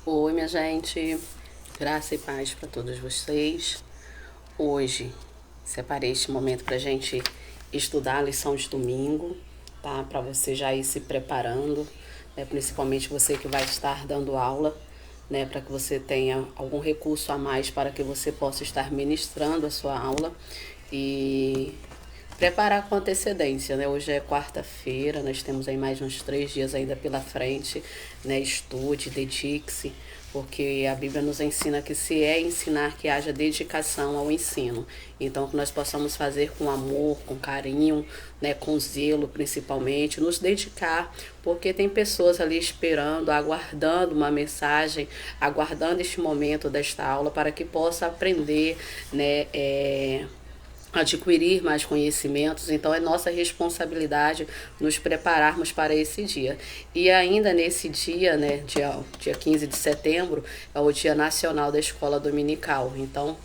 Oi, minha gente, graça e paz para todos vocês. Hoje separei este momento para a gente estudar a lição de domingo, tá? Para você já ir se preparando, né? Principalmente você que vai estar dando aula, né? Para que você tenha algum recurso a mais para que você possa estar ministrando a sua aula e preparar com antecedência, né? Hoje é quarta-feira, nós temos aí mais uns 3 dias ainda pela frente, né? Estude, dedique-se, porque a Bíblia nos ensina que se é ensinar, que haja dedicação ao ensino. Então, que nós possamos fazer com amor, com carinho, né? Com zelo, principalmente, nos dedicar, porque tem pessoas ali esperando, aguardando uma mensagem, aguardando este momento desta aula para que possa aprender, né? Adquirir mais conhecimentos, então é nossa responsabilidade nos prepararmos para esse dia. E ainda nesse dia, né, dia 15 de setembro, é o Dia Nacional da Escola Dominical. Então,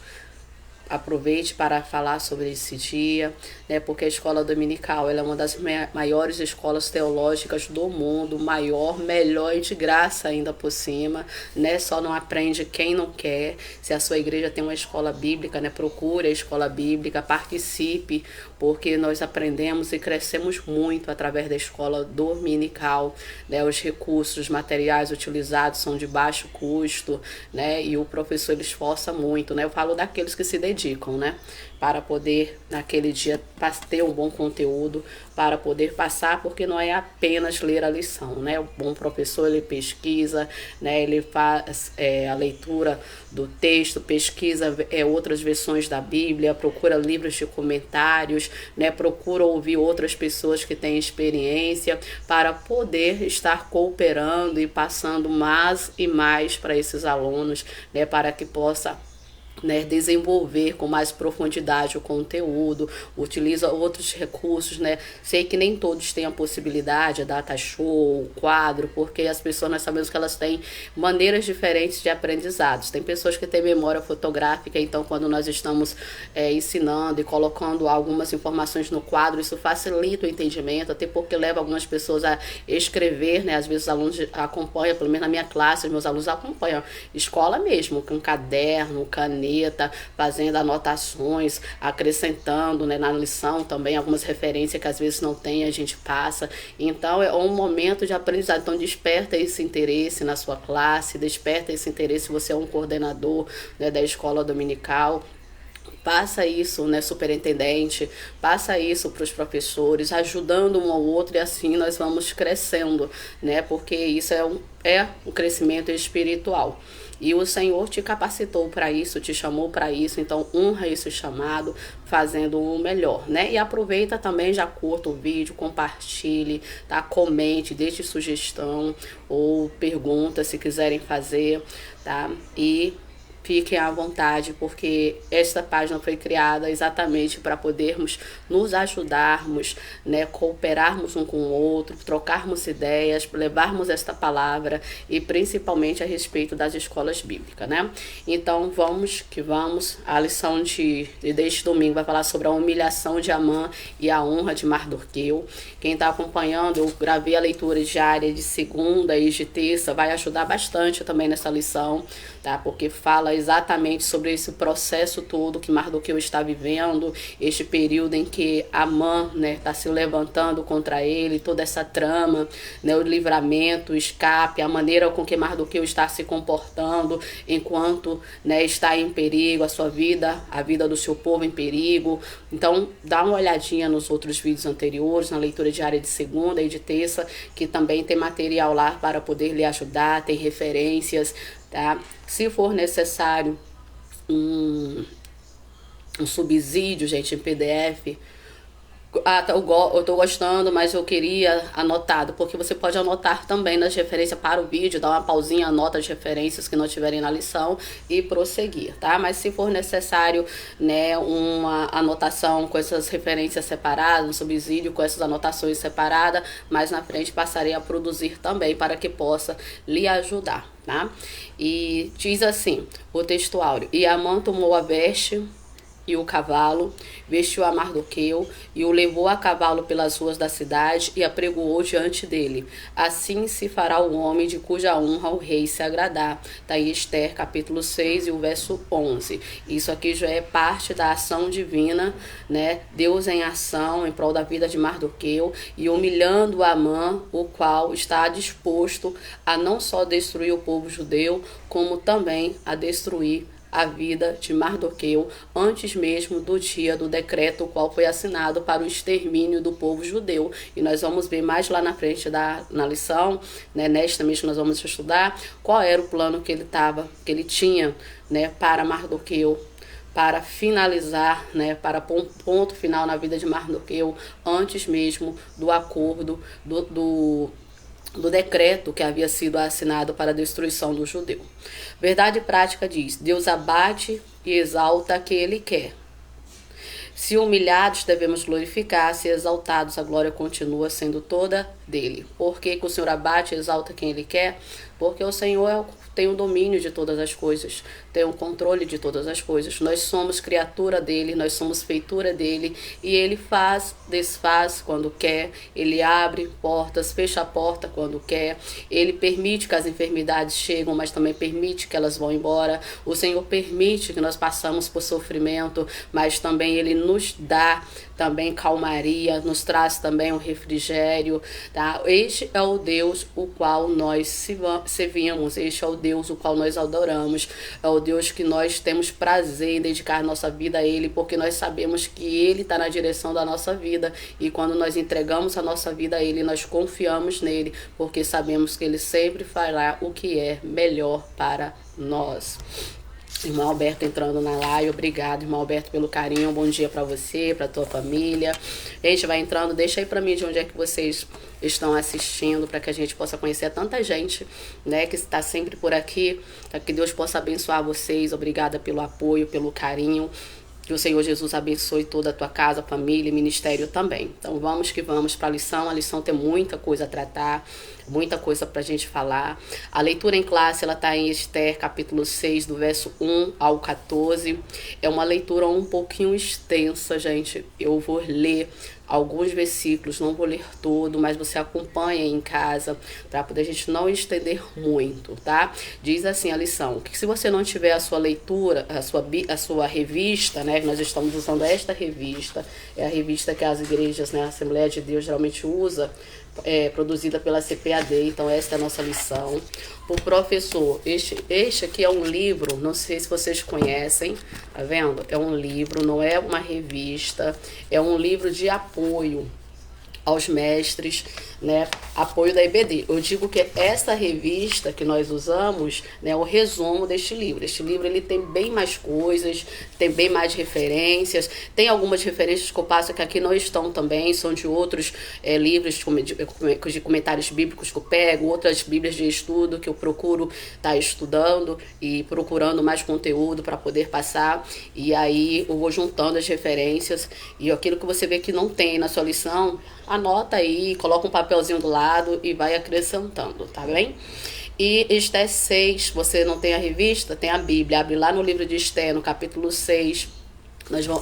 aproveite para falar sobre esse dia, né? Porque a escola dominical ela é uma das maiores escolas teológicas do mundo, maior, melhor e de graça ainda por cima, né? Só não aprende quem não quer. Se a sua igreja tem uma escola bíblica, né? Procure a escola bíblica, participe, porque nós aprendemos e crescemos muito através da escola dominical, né? Os recursos materiais utilizados são de baixo custo, né? E o professor ele esforça muito, né? Eu falo daqueles que se dedicam, né? Para poder, naquele dia, ter um bom conteúdo, para poder passar, porque não é apenas ler a lição, né? O bom professor, ele pesquisa, né? Ele faz a leitura do texto, pesquisa outras versões da Bíblia, procura livros de comentários, né? Procura ouvir outras pessoas que têm experiência, para poder estar cooperando e passando mais e mais para esses alunos, né? Para que possa, né, desenvolver com mais profundidade o conteúdo, utiliza outros recursos, né? Sei que nem todos têm a possibilidade, a data show, quadro, porque as pessoas, nós sabemos que elas têm maneiras diferentes de aprendizados. Tem pessoas que têm memória fotográfica, então quando nós estamos ensinando e colocando algumas informações no quadro, isso facilita o entendimento, até porque leva algumas pessoas a escrever, né? Às vezes os alunos acompanham, pelo menos na minha classe, os meus alunos acompanham escola mesmo, com caderno, caneta, fazendo anotações, acrescentando, né, na lição também algumas referências que às vezes não tem, a gente passa. Então é um momento de aprendizado. Então desperta esse interesse na sua classe, desperta esse interesse, você é um coordenador, né, da escola dominical. Passa isso, né, superintendente, passa isso para os professores, ajudando um ao outro, e assim nós vamos crescendo, né? Porque isso é um crescimento espiritual. E o Senhor te capacitou para isso, te chamou para isso, então honra esse chamado, fazendo o melhor, né? E aproveita também, já curta o vídeo, compartilhe, tá? Comente, deixe sugestão ou pergunta se quiserem fazer, tá? E fiquem à vontade, porque esta página foi criada exatamente para podermos nos ajudarmos, né, cooperarmos um com o outro, trocarmos ideias, levarmos esta palavra e principalmente a respeito das escolas bíblicas, né? Então vamos que vamos. A lição deste domingo vai falar sobre a humilhação de Amã e a honra de Mardoqueu. Quem está acompanhando, eu gravei a leitura diária de segunda e de terça, vai ajudar bastante também nessa lição, tá? Porque fala exatamente sobre esse processo todo que Mardoqueu está vivendo, este período em que Amã, né, está se levantando contra ele, toda essa trama, né, o livramento, o escape, a maneira com que Mardoqueu está se comportando enquanto, né, está em perigo, a sua vida, a vida do seu povo em perigo. Então, dá uma olhadinha nos outros vídeos anteriores, na leitura diária de segunda e de terça, que também tem material lá para poder lhe ajudar, tem referências, tá? Se for necessário um subsídio, gente, em PDF. Eu tô gostando, mas eu queria anotado, porque você pode anotar também nas referências para o vídeo, dar uma pausinha, anota as referências que não tiverem na lição e prosseguir, tá? Mas se for necessário, né, uma anotação com essas referências separadas, um subsídio com essas anotações separadas, mais na frente passarei a produzir também para que possa lhe ajudar, tá? E diz assim, o textuário: e Amã tomou a veste e o cavalo, vestiu a Mardoqueu e o levou a cavalo pelas ruas da cidade e apregoou diante dele. Assim se fará o homem de cuja honra o rei se agradar. Está em Esther, capítulo 6 e o verso 11. Isso aqui já é parte da ação divina, né? Deus em ação em prol da vida de Mardoqueu e humilhando Amã, o qual está disposto a não só destruir o povo judeu, como também a destruir a vida de Mardoqueu antes mesmo do dia do decreto, o qual foi assinado para o extermínio do povo judeu. E nós vamos ver mais lá na frente na lição, né, nesta mesmo nós vamos estudar qual era o plano que ele tinha, né, para Mardoqueu, para finalizar, né, para pôr um ponto final na vida de Mardoqueu antes mesmo do acordo do decreto que havia sido assinado para a destruição do judeu. Verdade prática diz: Deus abate e exalta a quem Ele quer. Se humilhados, devemos glorificar, se exaltados, a glória continua sendo toda dele. Por que o Senhor abate e exalta quem Ele quer? Porque o Senhor tem o domínio de todas as coisas, tem o controle de todas as coisas. Nós somos criatura dele, nós somos feitura dele, e ele faz, desfaz quando quer, ele abre portas, fecha a porta quando quer, ele permite que as enfermidades cheguem, mas também permite que elas vão embora. O Senhor permite que nós passamos por sofrimento, mas também ele nos dá também calmaria, nos traz também um refrigério, tá? Este é o Deus o qual nós servimos, este é o Deus o qual nós adoramos, é o Deus que nós temos prazer em dedicar nossa vida a Ele, porque nós sabemos que Ele está na direção da nossa vida, e quando nós entregamos a nossa vida a Ele, nós confiamos nele, porque sabemos que Ele sempre fará o que é melhor para nós. Irmão Alberto entrando na live, obrigado, irmão Alberto, pelo carinho, bom dia pra você, pra tua família. Gente, vai entrando, deixa aí pra mim de onde é que vocês estão assistindo, para que a gente possa conhecer tanta gente, né, que está sempre por aqui, para que Deus possa abençoar vocês. Obrigada pelo apoio, pelo carinho. Que o Senhor Jesus abençoe toda a tua casa, família e ministério também. Então vamos que vamos para a lição tem muita coisa a tratar, muita coisa para a gente falar. A leitura em classe, ela está em Esther, capítulo 6, do verso 1 ao 14. É uma leitura um pouquinho extensa, gente. Eu vou ler alguns versículos, não vou ler todo, mas você acompanha em casa, para poder a gente não estender muito, tá? Diz assim a lição, que se você não tiver a sua leitura, a sua revista, né, nós estamos usando esta revista, é a revista que as igrejas, né, a Assembleia de Deus geralmente usa, produzida pela CPAD, então esta é a nossa lição. O professor, este aqui é um livro, não sei se vocês conhecem, tá vendo? É um livro, não é uma revista, é um livro de apoio aos mestres, né, apoio da EBD. Eu digo que essa revista que nós usamos, né, é o resumo deste livro. Este livro ele tem bem mais coisas, tem bem mais referências, tem algumas referências que eu passo que aqui não estão também, são de outros livros de comentários bíblicos que eu pego, outras bíblias de estudo que eu procuro estar estudando e procurando mais conteúdo para poder passar, e aí eu vou juntando as referências, e aquilo que você vê que não tem na sua lição, anota aí, coloca um papelzinho do lado e vai acrescentando, tá bem? E Esther 6, você não tem a revista? Tem a Bíblia, abre lá no livro de Esther, no capítulo 6,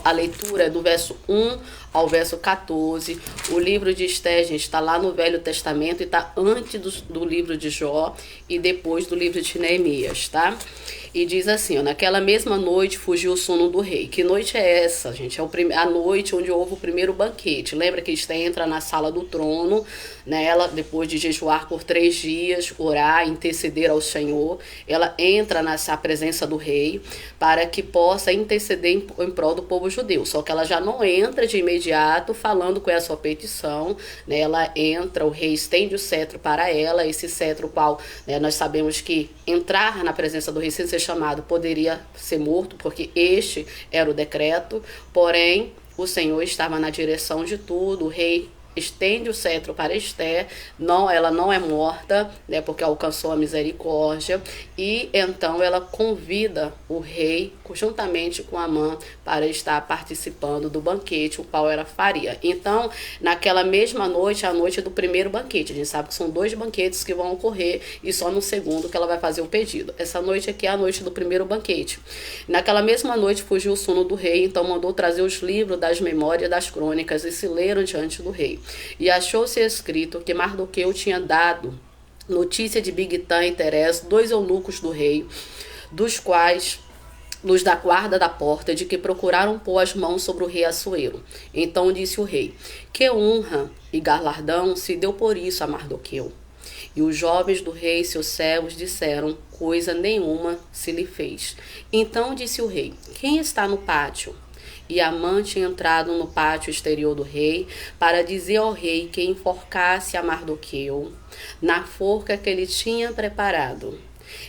a leitura é do verso 1 ao verso 14. O livro de Esther, gente, está lá no Velho Testamento e está antes do livro de Jó e depois do livro de Neemias, tá? E diz assim, ó, naquela mesma noite fugiu o sono do rei. Que noite é essa, gente? É a noite onde houve o primeiro banquete. Lembra que Esther entra na sala do trono, né? Ela, depois de jejuar por 3 dias, orar, interceder ao Senhor, ela entra nessa presença do rei para que possa interceder em prol do povo judeu. Só que ela já não entra de imediato falando qual é a sua petição, né? Ela entra, o rei estende o cetro para ela, esse cetro qual, né, nós sabemos que entrar na presença do rei sem ser chamado poderia ser morto, porque este era o decreto, porém o Senhor estava na direção de tudo, o rei estende o cetro para Esther, ela não é morta, né, porque alcançou a misericórdia, e então ela convida o rei, juntamente com Amã, para estar participando do banquete, o qual ela faria. Então, naquela mesma noite, a noite do primeiro banquete, a gente sabe que são 2 banquetes que vão ocorrer, e só no segundo que ela vai fazer o pedido. Essa noite aqui é a noite do primeiro banquete. Naquela mesma noite fugiu o sono do rei, então mandou trazer os livros das memórias das crônicas e se leram diante do rei. E achou-se escrito que Mardoqueu tinha dado notícia de Bigtã e Teres, 2 eunucos do rei, dos quais luz da guarda da porta, de que procuraram pôr as mãos sobre o rei Assuero. Então disse o rei: que honra e galardão se deu por isso a Mardoqueu. E os jovens do rei, seus servos, disseram: coisa nenhuma se lhe fez. Então disse o rei: quem está no pátio? E Amã tinha entrado no pátio exterior do rei para dizer ao rei que enforcasse a Mardoqueu na forca que ele tinha preparado.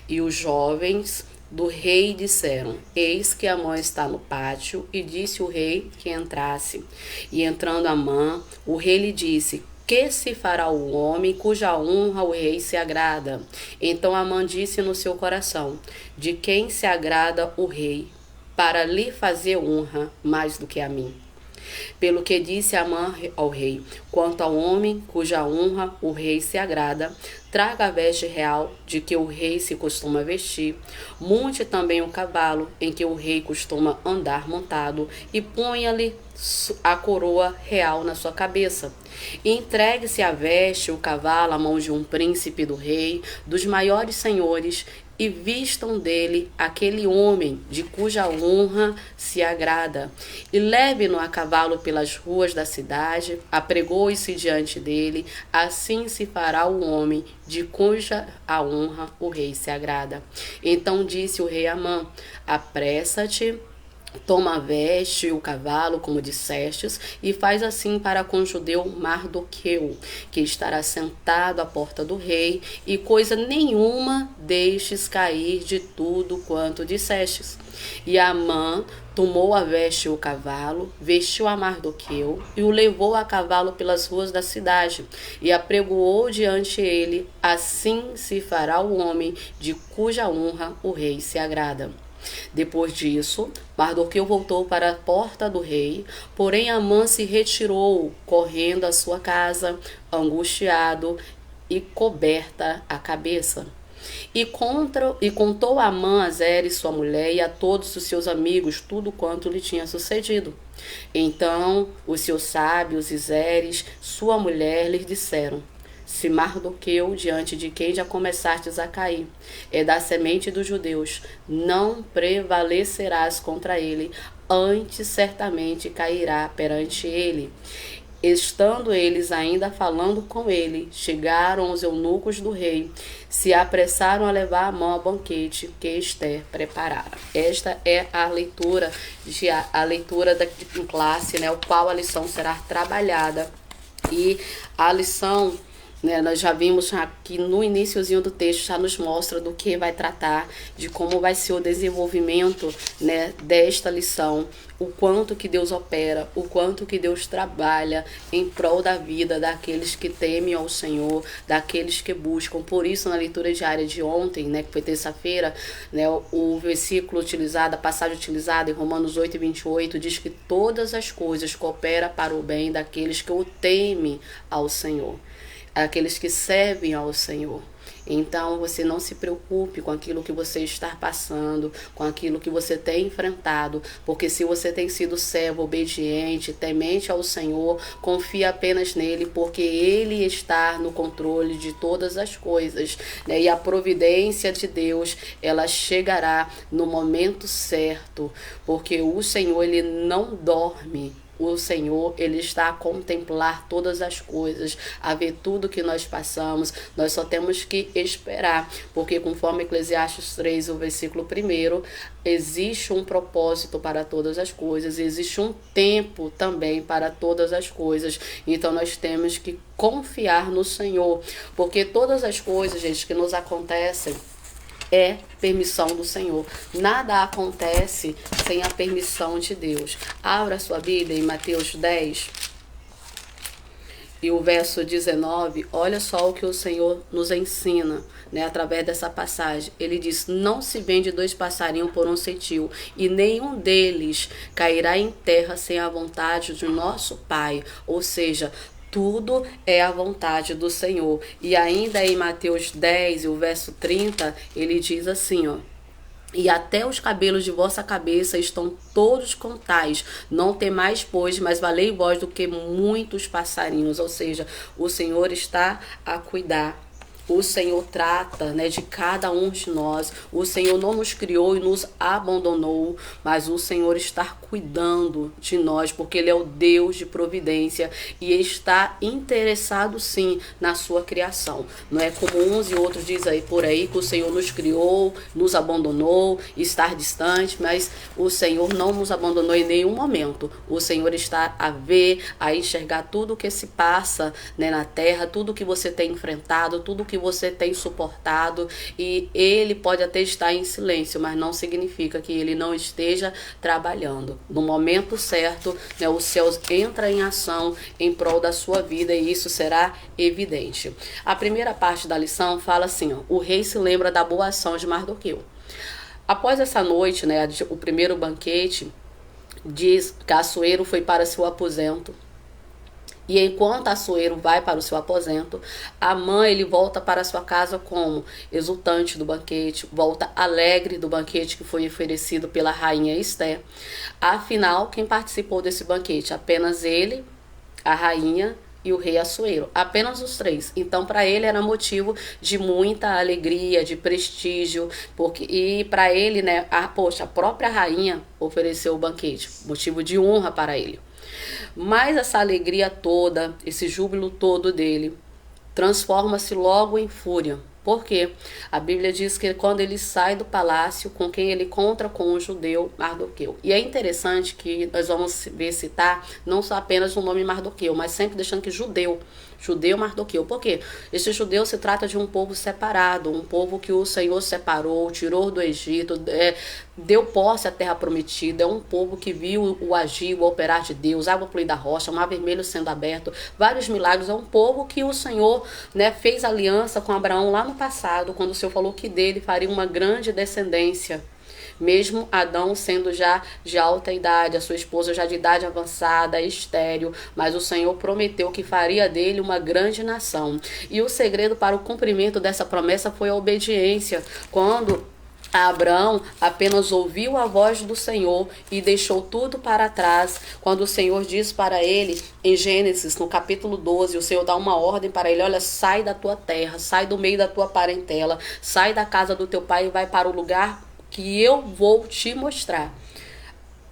E os jovens do rei disseram: eis que Amã está no pátio. E disse o rei que entrasse. E entrando Amã, o rei lhe disse: que se fará o homem cuja honra o rei se agrada? Então Amã disse no seu coração: de quem se agrada o rei, para lhe fazer honra mais do que a mim. Pelo que disse Amã ao rei: quanto ao homem cuja honra o rei se agrada, traga a veste real de que o rei se costuma vestir, monte também o cavalo em que o rei costuma andar montado, e ponha-lhe a coroa real na sua cabeça. E entregue-se a veste e o cavalo à mão de um príncipe do rei, dos maiores senhores, e vistam dele aquele homem de cuja honra se agrada, e leve-no a cavalo pelas ruas da cidade, apregoe-se diante dele, assim se fará o homem de cuja a honra o rei se agrada. Então disse o rei Amã: apressa-te, toma a veste e o cavalo, como dissestes, e faz assim para com o judeu Mardoqueu, que estará sentado à porta do rei, e coisa nenhuma deixes cair de tudo quanto dissestes. E Amã tomou a veste e o cavalo, vestiu a Mardoqueu e o levou a cavalo pelas ruas da cidade, e apregoou diante ele: assim se fará o homem de cuja honra o rei se agrada. Depois disso, Mardoqueu voltou para a porta do rei, porém Amã se retirou, correndo à sua casa, angustiado e coberta a cabeça. E contou a Amã a Zeres, sua mulher, e a todos os seus amigos tudo quanto lhe tinha sucedido. Então os seus sábios e Zeres, sua mulher, lhes disseram: se Mardoqueu, diante de quem já começastes a cair, é da semente dos judeus, não prevalecerás contra ele, antes certamente cairá perante ele. Estando eles ainda falando com ele, chegaram os eunucos do rei, se apressaram a levar Amã ao banquete que Esther preparara. Esta é a leitura da classe, né, o qual a lição será trabalhada. E a lição, né, nós já vimos aqui no iniciozinho do texto, já nos mostra do que vai tratar, de como vai ser o desenvolvimento, né, desta lição, o quanto que Deus opera, o quanto que Deus trabalha em prol da vida daqueles que temem ao Senhor, daqueles que buscam. Por isso, na leitura diária de ontem, né, que foi terça-feira, né, o versículo utilizado, a passagem utilizada em Romanos 8:28, diz que todas as coisas cooperam para o bem daqueles que o temem ao Senhor, aqueles que servem ao Senhor. Então você não se preocupe com aquilo que você está passando, com aquilo que você tem enfrentado, porque se você tem sido servo obediente, temente ao Senhor, confia apenas nele, porque ele está no controle de todas as coisas, né? E a providência de Deus, ela chegará no momento certo, porque o Senhor, ele não dorme. O Senhor, ele está a contemplar todas as coisas, a ver tudo que nós passamos. Nós só temos que esperar, porque conforme Eclesiastes 3, o versículo 1, existe um propósito para todas as coisas, existe um tempo também para todas as coisas. Então nós temos que confiar no Senhor, porque todas as coisas, gente, que nos acontecem é permissão do Senhor. Nada acontece sem a permissão de Deus. Abra sua Bíblia em Mateus 10 e o verso 19, olha só o que o Senhor nos ensina, né, através dessa passagem. Ele diz: não se vende 2 passarinhos por um cetil, e nenhum deles cairá em terra sem a vontade do nosso Pai. Ou seja, tudo é a vontade do Senhor. E ainda em Mateus 10, o verso 30, ele diz assim, ó: e até os cabelos de vossa cabeça estão todos contais. Não temais, pois, mas valei vós do que muitos passarinhos. Ou seja, o Senhor está a cuidar. O Senhor trata, né, de cada um de nós. O Senhor não nos criou e nos abandonou, mas o Senhor está cuidando de nós, porque Ele é o Deus de providência e está interessado sim na sua criação. Não é como uns e outros dizem aí por aí que o Senhor nos criou, nos abandonou, está distante, mas o Senhor não nos abandonou em nenhum momento. O Senhor está a ver, a enxergar tudo o que se passa, né, na terra, tudo que você tem enfrentado, tudo que você tem suportado, e Ele pode até estar em silêncio, mas não significa que Ele não esteja trabalhando. No momento certo, né, os céus entram em ação em prol da sua vida, e isso será evidente. A primeira parte da lição fala assim, ó: o rei se lembra da boa ação de Mardoqueu. Após essa noite, né, o primeiro banquete, diz que Assuero foi para seu aposento. E enquanto Assuero vai para o seu aposento, Amã, ele volta para sua casa como exultante do banquete, volta alegre do banquete que foi oferecido pela rainha Esté. Afinal, quem participou desse banquete? Apenas ele, a rainha e o rei Assuero, apenas os 3. Então, para ele era motivo de muita alegria, de prestígio, e para ele, né, a própria rainha ofereceu o banquete, motivo de honra para ele. Mas essa alegria toda, esse júbilo todo dele, transforma-se logo em fúria. Por quê? A Bíblia diz que quando ele sai do palácio, com quem ele encontra com o judeu Mardoqueu. E é interessante que nós vamos ver citar não só apenas o nome Mardoqueu, mas sempre deixando que judeu Mardoqueu. Por quê? Esse judeu se trata de um povo separado, um povo que o Senhor separou, tirou do Egito, deu posse à terra prometida. É um povo que viu o agir, o operar de Deus, água fluir da rocha, mar vermelho sendo aberto, vários milagres. É um povo que o Senhor, né, fez aliança com Abraão lá no passado, quando o Senhor falou que dele faria uma grande descendência. Mesmo Adão sendo já de alta idade, a sua esposa já de idade avançada, estéril, mas o Senhor prometeu que faria dele uma grande nação. E o segredo para o cumprimento dessa promessa foi a obediência. Quando Abraão apenas ouviu a voz do Senhor e deixou tudo para trás, quando o Senhor diz para ele, em Gênesis, no capítulo 12, o Senhor dá uma ordem para ele: olha, sai da tua terra, sai do meio da tua parentela, sai da casa do teu pai e vai para o lugar que eu vou te mostrar.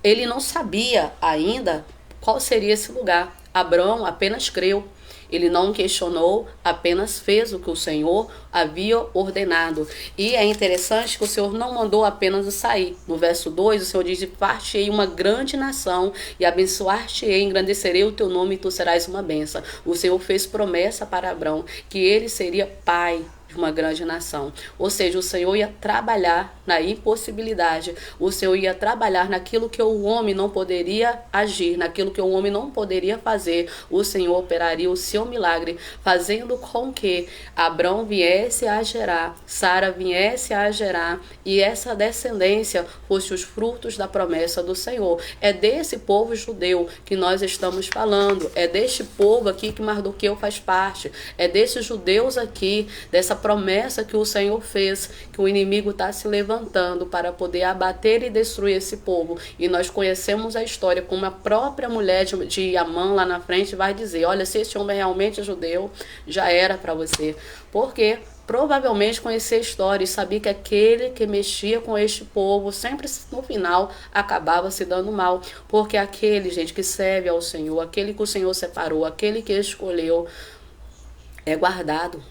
Ele não sabia ainda qual seria esse lugar. Abraão apenas creu. Ele não questionou, apenas fez o que o Senhor havia ordenado. E é interessante que o Senhor não mandou apenas sair. No verso 2, o Senhor diz: far-te-ei uma grande nação e abençoar-te-ei, engrandecerei o teu nome e tu serás uma bênção. O Senhor fez promessa para Abraão que ele seria pai de uma grande nação. Ou seja, o Senhor ia trabalhar na impossibilidade. O Senhor ia trabalhar naquilo que o homem não poderia agir, naquilo que o homem não poderia fazer. O Senhor operaria o seu milagre, fazendo com que Abraão viesse a gerar, Sara viesse a gerar, e essa descendência fosse os frutos da promessa do Senhor. É desse povo judeu que nós estamos falando. É deste povo aqui que Mardoqueu faz parte. É desses judeus aqui, dessa promessa que o Senhor fez, que o inimigo está se levantando para poder abater e destruir esse povo. E nós conhecemos a história, como a própria mulher de Amã lá na frente vai dizer: olha, se esse homem realmente é judeu, já era para você. Porque provavelmente conhecia a história e sabia que aquele que mexia com este povo sempre no final acabava se dando mal. Porque aquele, gente, que serve ao Senhor, aquele que o Senhor separou, aquele que escolheu, é guardado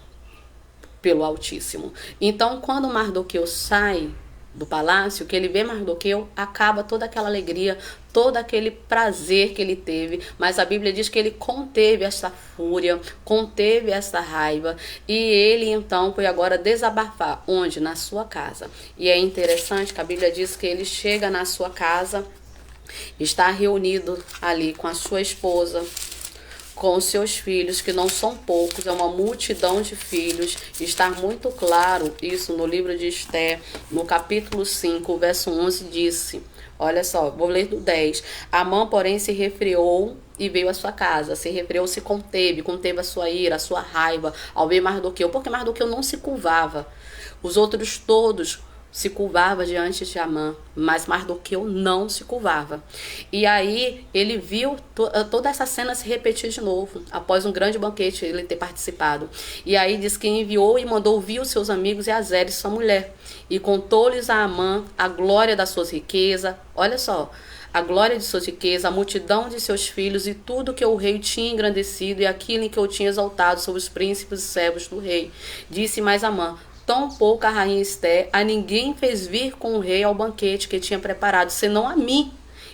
pelo Altíssimo. Então, quando Mardoqueu sai do palácio, que ele vê Mardoqueu, acaba toda aquela alegria, todo aquele prazer que ele teve, mas a Bíblia diz que ele conteve essa fúria, conteve essa raiva, e ele então foi agora desabafar. Onde? Na sua casa. E é interessante que a Bíblia diz que ele chega na sua casa, está reunido ali com a sua esposa, com seus filhos, que não são poucos, é uma multidão de filhos. Está muito claro isso no livro de Esther, no capítulo 5, verso 11, disse, olha só, vou ler do 10. Amã, porém, se refreou e veio à sua casa. Se refreou, se conteve a sua ira, a sua raiva ao ver Mardoqueu, porque Mardoqueu não se curvava. Os outros todos se curvava diante de Amã, mas Mardoqueu não se curvava. E aí ele viu toda essa cena se repetir de novo, após um grande banquete ele ter participado. E aí diz que enviou e mandou vir os seus amigos e a Zeres, sua mulher, e contou-lhes a Amã a glória das suas riquezas. Olha só, a glória de suas riquezas, a multidão de seus filhos e tudo que o rei tinha engrandecido e aquilo em que eu tinha exaltado sobre os príncipes e servos do rei. Disse mais Amã: tão pouco a rainha Esther a ninguém fez vir com o rei ao banquete que tinha preparado, senão a mim.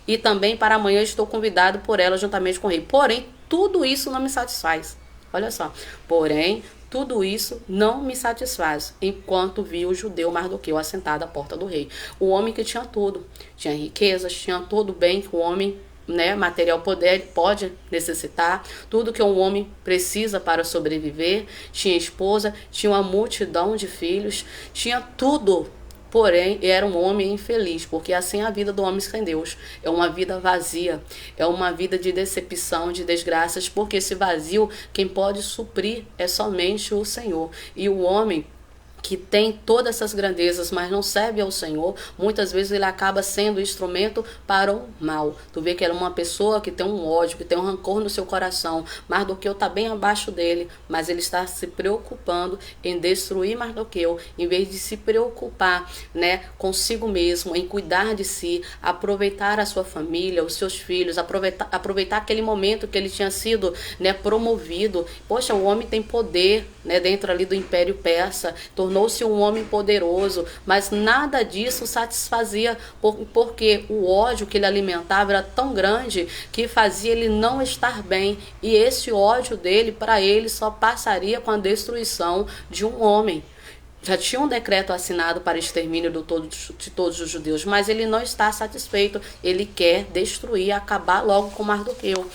E também para amanhã estou convidado por ela juntamente com o rei. Porém, tudo isso não me satisfaz. Olha só. Porém, tudo isso não me satisfaz, enquanto vi o judeu Mardoqueu assentado à porta do rei. O homem que tinha tudo. Tinha riquezas, tinha todo o bem que o homem, material pode necessitar, tudo que um homem precisa para sobreviver, tinha esposa, tinha uma multidão de filhos, tinha tudo, porém era um homem infeliz, porque assim é a vida do homem sem Deus, é uma vida vazia, é uma vida de decepção, de desgraças, porque esse vazio, quem pode suprir é somente o Senhor, e o homem que tem todas essas grandezas, mas não serve ao Senhor, muitas vezes ele acaba sendo instrumento para o mal. Tu vê que era uma pessoa que tem um ódio, que tem um rancor no seu coração. Mardoqueu está bem abaixo dele, mas ele está se preocupando em destruir Mardoqueu, em vez de se preocupar, consigo mesmo, em cuidar de si, aproveitar a sua família, os seus filhos, aproveitar aquele momento que ele tinha sido, promovido. Poxa, o homem tem poder, dentro ali do Império Persa, tornou-se um homem poderoso, mas nada disso satisfazia, porque o ódio que ele alimentava era tão grande que fazia ele não estar bem, e esse ódio dele, para ele, só passaria com a destruição de um homem. Já tinha um decreto assinado para extermínio de todos os judeus, mas ele não está satisfeito, ele quer destruir, acabar logo com Mardoqueu,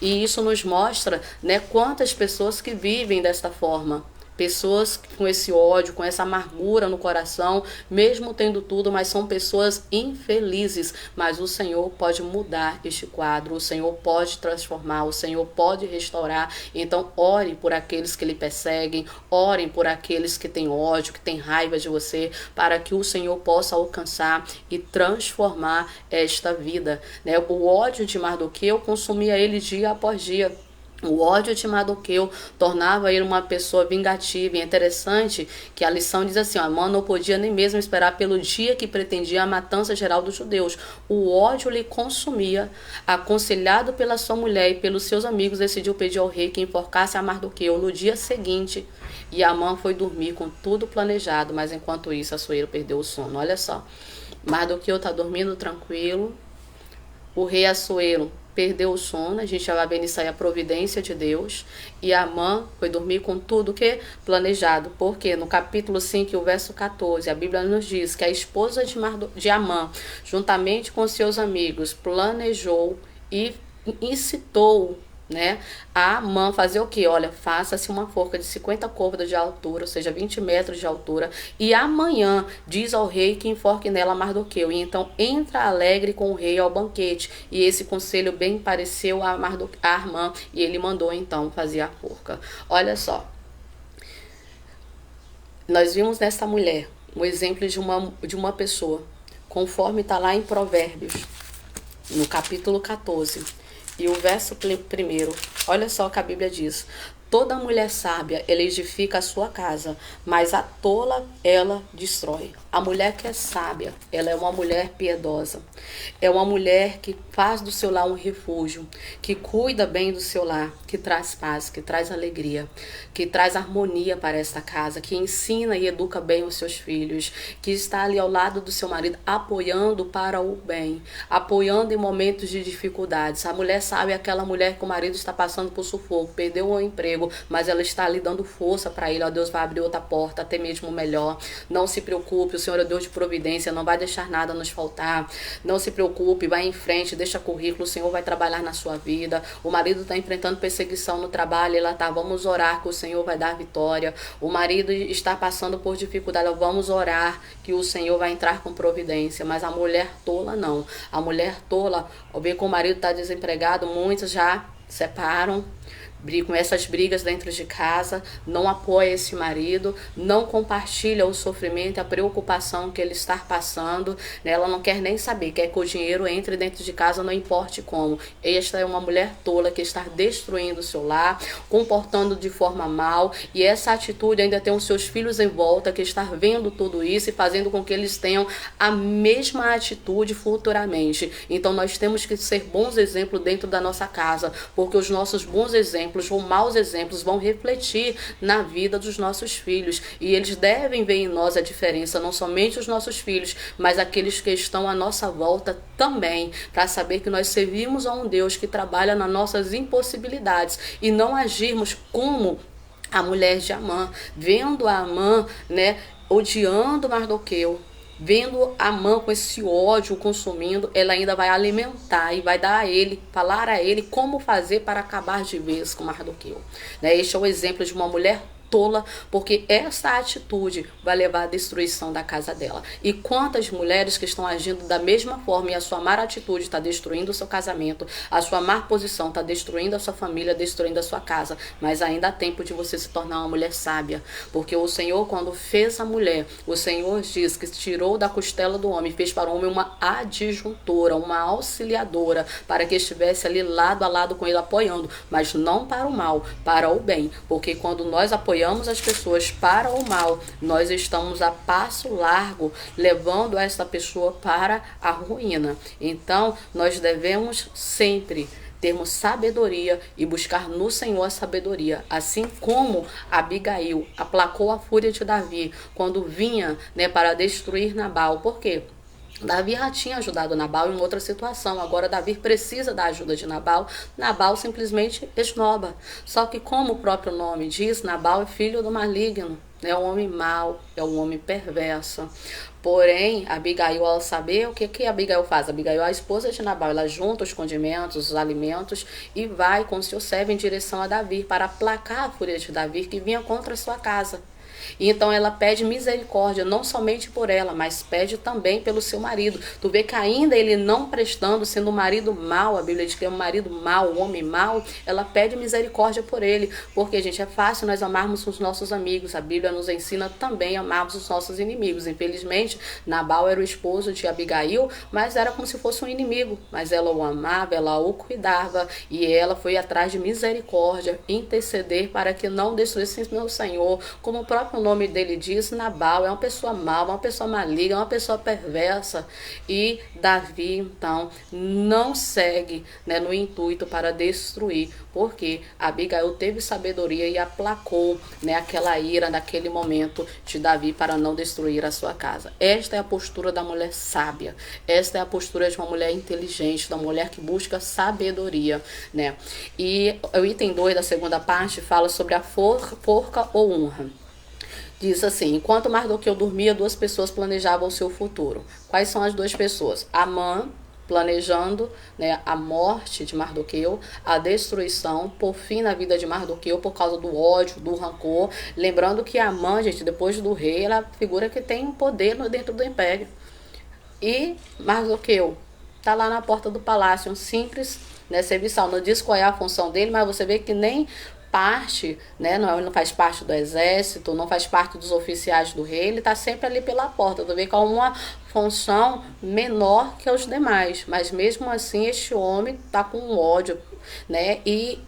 E isso nos mostra, quantas pessoas que vivem desta forma. Pessoas com esse ódio, com essa amargura no coração, mesmo tendo tudo, mas são pessoas infelizes. Mas o Senhor pode mudar este quadro, o Senhor pode transformar, o Senhor pode restaurar. Então, ore por aqueles que lhe perseguem, orem por aqueles que têm ódio, que têm raiva de você, para que o Senhor possa alcançar e transformar esta vida. O ódio de Mardoqueu consumia ele dia após dia. O ódio de Mardoqueu tornava ele uma pessoa vingativa. E é interessante que a lição diz assim, Amã não podia nem mesmo esperar pelo dia que pretendia a matança geral dos judeus. O ódio lhe consumia. Aconselhado pela sua mulher e pelos seus amigos, decidiu pedir ao rei que enforcasse a Mardoqueu no dia seguinte. E Amã foi dormir com tudo planejado, mas enquanto isso Assuero perdeu o sono. Olha só, Mardoqueu está dormindo tranquilo, o rei Assuero perdeu o sono, a gente já vai ver nisso aí a providência de Deus, e Amã foi dormir com tudo que planejado, porque no capítulo 5, o verso 14, a Bíblia nos diz que a esposa de Amã, juntamente com seus amigos, planejou e incitou, a Amã fazer o quê? Olha, faça-se uma forca de 50 côvados de altura, ou seja, 20 metros de altura, e amanhã diz ao rei que enforque nela Mardoqueu, e então entra alegre com o rei ao banquete, e esse conselho bem pareceu a Amã, e ele mandou então fazer a forca. Olha só, nós vimos nessa mulher um exemplo de uma pessoa, conforme está lá em Provérbios, no capítulo 14, e o verso 1, olha só o que a Bíblia diz. Toda mulher sábia, ela edifica a sua casa, mas a tola, ela destrói. A mulher que é sábia, ela é uma mulher piedosa. É uma mulher que faz do seu lar um refúgio, que cuida bem do seu lar, que traz paz, que traz alegria, que traz harmonia para esta casa, que ensina e educa bem os seus filhos, que está ali ao lado do seu marido, apoiando para o bem, apoiando em momentos de dificuldades. A mulher sábia é aquela mulher que o marido está passando por sufoco, perdeu o emprego, emprego, mas ela está ali dando força para ele. Ó, Deus vai abrir outra porta, até mesmo melhor. Não se preocupe, o Senhor é Deus de providência, não vai deixar nada nos faltar. Não se preocupe, vai em frente, deixa currículo, o Senhor vai trabalhar na sua vida. O marido está enfrentando perseguição no trabalho, ela tá, vamos orar que o Senhor vai dar vitória. O marido está passando por dificuldade, vamos orar que o Senhor vai entrar com providência. Mas a mulher tola não. A mulher tola, ao ver que o marido está desempregado, muitos já separam, com essas brigas dentro de casa, não apoia esse marido, não compartilha o sofrimento, a preocupação que ele está passando, né? Ela não quer nem saber, quer que o dinheiro entre dentro de casa, não importe como. Esta é uma mulher tola que está destruindo o seu lar, comportando de forma mal, e essa atitude ainda tem os seus filhos em volta, que está vendo tudo isso e fazendo com que eles tenham a mesma atitude futuramente. Então nós temos que ser bons exemplos dentro da nossa casa, porque os nossos bons exemplos ou maus exemplos vão refletir na vida dos nossos filhos, e eles devem ver em nós a diferença, não somente os nossos filhos, mas aqueles que estão à nossa volta também, para saber que nós servimos a um Deus que trabalha nas nossas impossibilidades e não agirmos como a mulher de Amã, vendo a Amã, né, odiando Mardoqueu, vendo Amã com esse ódio consumindo, ela ainda vai alimentar e vai dar a ele, falar a ele como fazer para acabar de vez com Mardoqueu. Este é o exemplo de uma mulher tola, porque essa atitude vai levar à destruição da casa dela. E quantas mulheres que estão agindo da mesma forma, e a sua má atitude está destruindo o seu casamento, a sua má posição está destruindo a sua família, destruindo a sua casa, mas ainda há tempo de você se tornar uma mulher sábia, porque o Senhor, quando fez a mulher, o Senhor diz que tirou da costela do homem, fez para o homem uma adjuntora, uma auxiliadora, para que estivesse ali lado a lado com ele, apoiando, mas não para o mal, para o bem, porque quando nós apoiamos as pessoas para o mal, nós estamos a passo largo levando essa pessoa para a ruína. Então nós devemos sempre termos sabedoria e buscar no Senhor a sabedoria, assim como Abigail aplacou a fúria de Davi quando vinha, né, para destruir Nabal. Por quê? Davi já tinha ajudado Nabal em outra situação, agora Davi precisa da ajuda de Nabal. Nabal simplesmente esnoba. Só que, como o próprio nome diz, Nabal é filho do maligno, é um homem mau, é um homem perverso. Porém, Abigail, ao saber, o que Abigail faz? Abigail é a esposa de Nabal, ela junta os condimentos, os alimentos e vai com seu servo em direção a Davi para aplacar a fúria de Davi que vinha contra a sua casa. E então ela pede misericórdia, não somente por ela, mas pede também pelo seu marido. Tu vê que ainda ele não prestando, sendo um marido mau, a Bíblia diz que é um marido mau, um homem mau, ela pede misericórdia por ele. Porque, gente, é fácil nós amarmos os nossos amigos. A Bíblia nos ensina também a amarmos os nossos inimigos. Infelizmente, Nabal era o esposo de Abigail, mas era como se fosse um inimigo. Mas ela o amava, ela o cuidava, e ela foi atrás de misericórdia, interceder para que não destruísse o Senhor, como o próprio o nome dele diz, Nabal é uma pessoa má, uma pessoa maligna, uma pessoa perversa. E Davi, então, não segue, né, no intuito para destruir, porque Abigail teve sabedoria e aplacou, né, aquela ira naquele momento de Davi para não destruir a sua casa. Esta é a postura da mulher sábia, esta é a postura de uma mulher inteligente, da mulher que busca sabedoria, né? E o item 2 da segunda parte fala sobre a forca ou honra. Diz assim: enquanto Mardoqueu dormia, duas pessoas planejavam o seu futuro. Quais são as duas pessoas? Amã, planejando, né, a morte de Mardoqueu, a destruição, por fim na vida de Mardoqueu, por causa do ódio, do rancor. Lembrando que Amã, gente, depois do rei, ela é a figura que tem poder dentro do império. E Mardoqueu está lá na porta do palácio, um simples, né, serviçal. Não diz qual é a função dele, mas você vê que nem parte, né, não faz parte do exército, não faz parte dos oficiais do rei, ele está sempre ali pela porta. Tu vê que é uma função menor que os demais, mas mesmo assim este homem está com ódio, né, e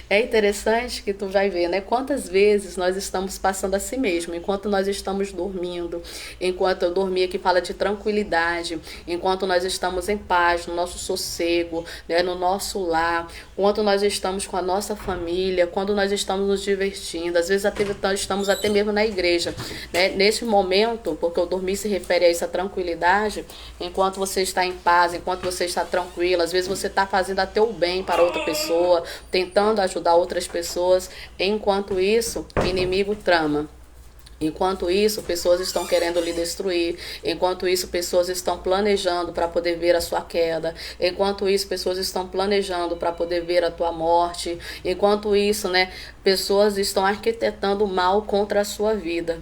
é interessante que tu vai ver, né? Quantas vezes nós estamos passando a si mesmo, enquanto nós estamos dormindo, enquanto eu dormi aqui fala de tranquilidade, enquanto nós estamos em paz, no nosso sossego, né? No nosso lar, enquanto nós estamos com a nossa família, quando nós estamos nos divertindo, às vezes até estamos até mesmo na igreja, né? Nesse momento, porque eu dormi se refere a essa tranquilidade, enquanto você está em paz, enquanto você está tranquilo, às vezes você está fazendo até o bem para outra outra pessoa, tentando ajudar outras pessoas. Enquanto isso, o inimigo trama. Enquanto isso, pessoas estão querendo lhe destruir. Enquanto isso, pessoas estão planejando para poder ver a sua queda. Enquanto isso, pessoas estão planejando para poder ver a tua morte. Enquanto isso, né, pessoas estão arquitetando mal contra a sua vida.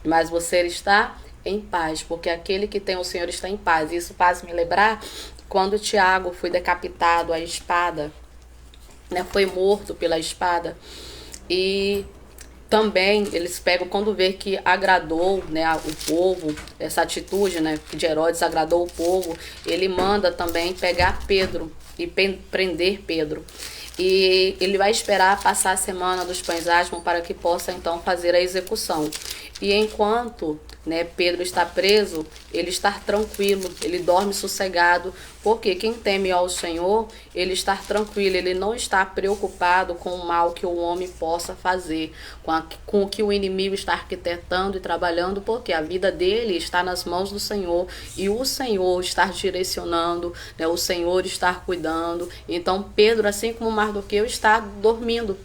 Mas você está em paz, porque aquele que tem o Senhor está em paz. Isso faz me lembrar quando Tiago foi decapitado à espada, né, foi morto pela espada. E também eles pegam, quando vê que agradou, né, o povo, essa atitude, né, de Herodes agradou o povo, ele manda também pegar Pedro e prender Pedro. E ele vai esperar passar a semana dos pães asmos para que possa então fazer a execução. E enquanto, né, Pedro está preso, ele está tranquilo, ele dorme sossegado, porque quem teme ao Senhor, ele está tranquilo, ele não está preocupado com o mal que o homem possa fazer, com o que o inimigo está arquitetando e trabalhando, porque a vida dele está nas mãos do Senhor e o Senhor está direcionando, né, o Senhor está cuidando. Então Pedro, assim como Mardoqueu, está dormindo.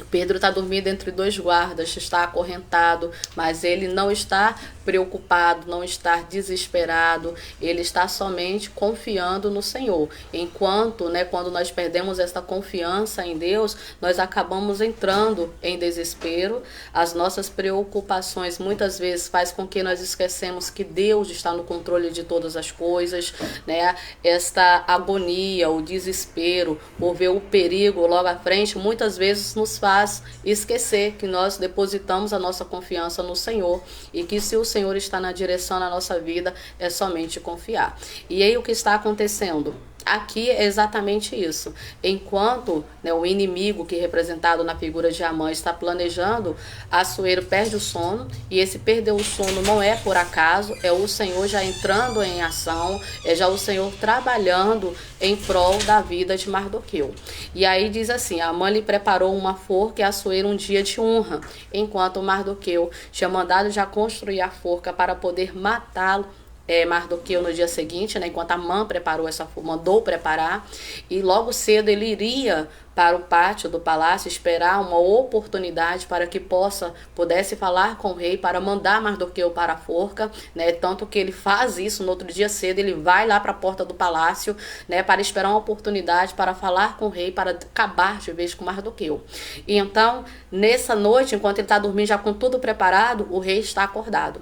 Pedro está dormindo entre dois guardas, está acorrentado, mas ele não está preocupado, não está desesperado, ele está somente confiando no Senhor. Enquanto, né, quando nós perdemos essa confiança em Deus, nós acabamos entrando em desespero. As nossas preocupações muitas vezes faz com que nós esquecemos que Deus está no controle de todas as coisas, né? Esta agonia, o desespero, por ver o perigo logo à frente, muitas vezes nos faz esquecer que nós depositamos a nossa confiança no Senhor e que se o Senhor está na direção da nossa vida, é somente confiar. E aí o que está acontecendo? Aqui é exatamente isso. Enquanto, né, o inimigo, que é representado na figura de Amã, está planejando, Assuero perde o sono, e esse perder o sono não é por acaso, é o Senhor já entrando em ação, é já o Senhor trabalhando em prol da vida de Mardoqueu. E aí diz assim: Amã lhe preparou uma forca e Assuero um dia de honra, enquanto Mardoqueu tinha mandado já construir a forca para poder matá-lo. Mardoqueu no dia seguinte, né, enquanto Amã preparou mandou preparar, e logo cedo ele iria para o pátio do palácio esperar uma oportunidade para que pudesse falar com o rei para mandar Mardoqueu para a forca, né, tanto que ele faz isso no outro dia cedo, ele vai lá para a porta do palácio, né, para esperar uma oportunidade para falar com o rei, para acabar de vez com Mardoqueu. E então, nessa noite, enquanto ele está dormindo já com tudo preparado, o rei está acordado,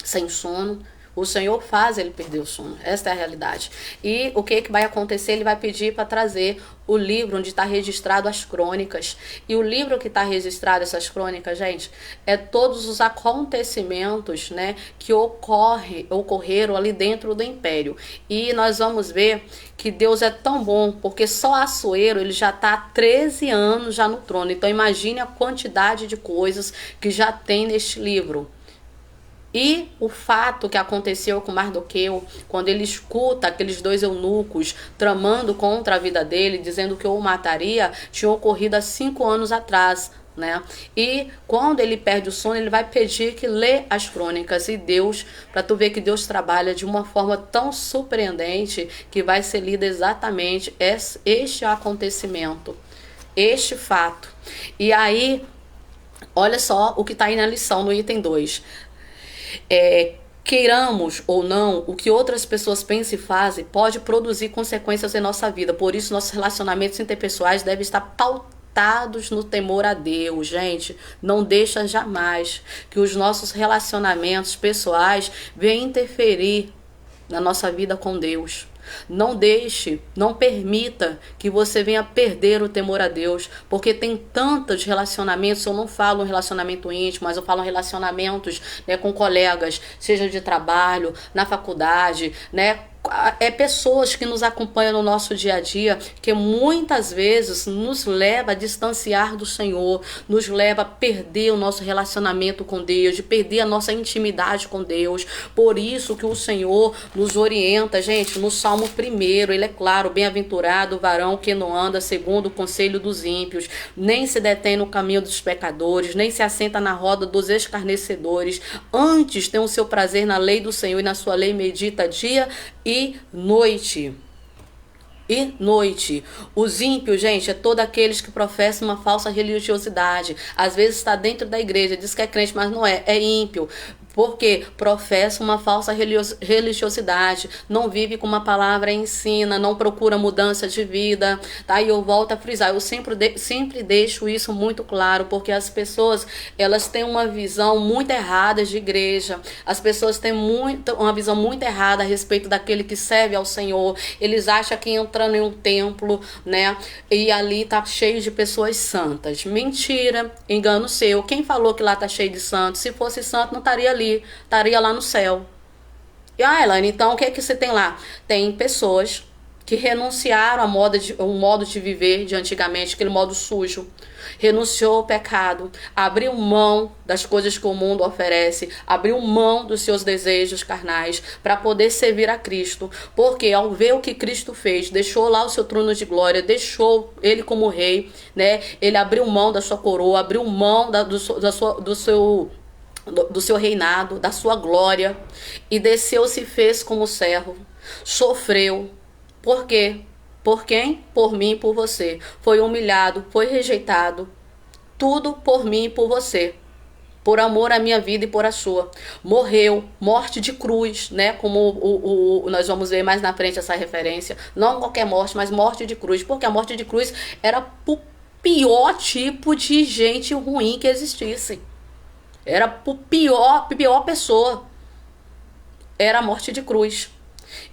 sem sono. O Senhor faz ele perder o sono. Esta é a realidade. E o que vai acontecer? Ele vai pedir para trazer o livro onde está registrado as crônicas. E o livro que está registrado, essas crônicas, gente, é todos os acontecimentos, né, que ocorreram ali dentro do império. E nós vamos ver que Deus é tão bom, porque só Assuero, ele já está há 13 anos já no trono. Então imagine a quantidade de coisas que já tem neste livro. E o fato que aconteceu com Mardoqueu, quando ele escuta aqueles dois eunucos tramando contra a vida dele, dizendo que o mataria, tinha ocorrido há 5 anos atrás, né? E quando ele perde o sono, ele vai pedir que lê as crônicas. E Deus, para tu ver que Deus trabalha de uma forma tão surpreendente, que vai ser lido exatamente este acontecimento, este fato. E aí, olha só o que está aí na lição, no item 2. Queiramos ou não, o que outras pessoas pensam e fazem pode produzir consequências em nossa vida. Por isso, nossos relacionamentos interpessoais devem estar pautados no temor a Deus. Gente, não deixa jamais que os nossos relacionamentos pessoais venham interferir na nossa vida com Deus. Não deixe, não permita que você venha perder o temor a Deus, porque tem tantos relacionamentos. Eu não falo um relacionamento íntimo, mas eu falo relacionamentos, né, com colegas, seja de trabalho, na faculdade, né? Pessoas que nos acompanham no nosso dia a dia, que muitas vezes nos leva a distanciar do Senhor, nos leva a perder o nosso relacionamento com Deus, de perder a nossa intimidade com Deus. Por isso que o Senhor nos orienta, gente, no Salmo 1, ele é claro: bem-aventurado o varão que não anda segundo o conselho dos ímpios, nem se detém no caminho dos pecadores, nem se assenta na roda dos escarnecedores. Antes tem o seu prazer na lei do Senhor, e na sua lei medita dia e noite. e noite. Os ímpios, gente, é todos aqueles que professam uma falsa religiosidade. Às vezes está dentro da igreja, diz que é crente, mas não é, é ímpio. Porque professa uma falsa religiosidade, não vive com uma palavra ensina, não procura mudança de vida, tá? E eu volto a frisar, eu sempre deixo isso muito claro, porque as pessoas, elas têm uma visão muito errada de igreja, as pessoas têm uma visão muito errada a respeito daquele que serve ao Senhor. Eles acham que entrando em um templo, né, e ali tá cheio de pessoas santas. Mentira, engano seu. Quem falou que lá tá cheio de santos? Se fosse santo, não estaria ali, estaria lá no céu. E Elaine, então o que é que você tem lá? Tem pessoas que renunciaram ao modo de viver de antigamente, aquele modo sujo. Renunciou ao pecado, abriu mão das coisas que o mundo oferece, abriu mão dos seus desejos carnais para poder servir a Cristo. Porque ao ver o que Cristo fez, deixou lá o seu trono de glória, deixou ele como rei, né? Ele abriu mão da sua coroa, abriu mão do seu reinado, da sua glória, e desceu, se fez como servo, sofreu. Por quê? Por quem? Por mim e por você. Foi humilhado, foi rejeitado, tudo por mim e por você, por amor à minha vida e por a sua. Morreu, morte de cruz, né? Como nós vamos ver mais na frente essa referência. Não qualquer morte, mas morte de cruz, porque a morte de cruz era o pior tipo de gente ruim que existisse. Era a pior pessoa. Era a morte de cruz.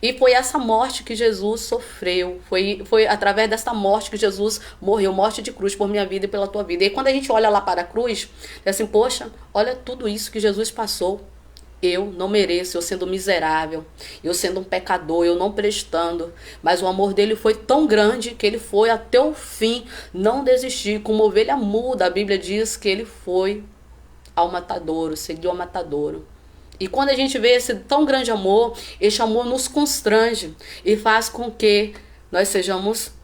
E foi essa morte que Jesus sofreu. Foi através dessa morte que Jesus morreu. Morte de cruz por minha vida e pela tua vida. E quando a gente olha lá para a cruz, é assim, poxa, olha tudo isso que Jesus passou. Eu não mereço, eu sendo miserável, eu sendo um pecador, eu não prestando. Mas o amor dele foi tão grande que ele foi até o fim, não desistir. Como ovelha muda, a Bíblia diz que ele foi ao matadouro, seguiu ao matadouro. E quando a gente vê esse tão grande amor, esse amor nos constrange e faz com que nós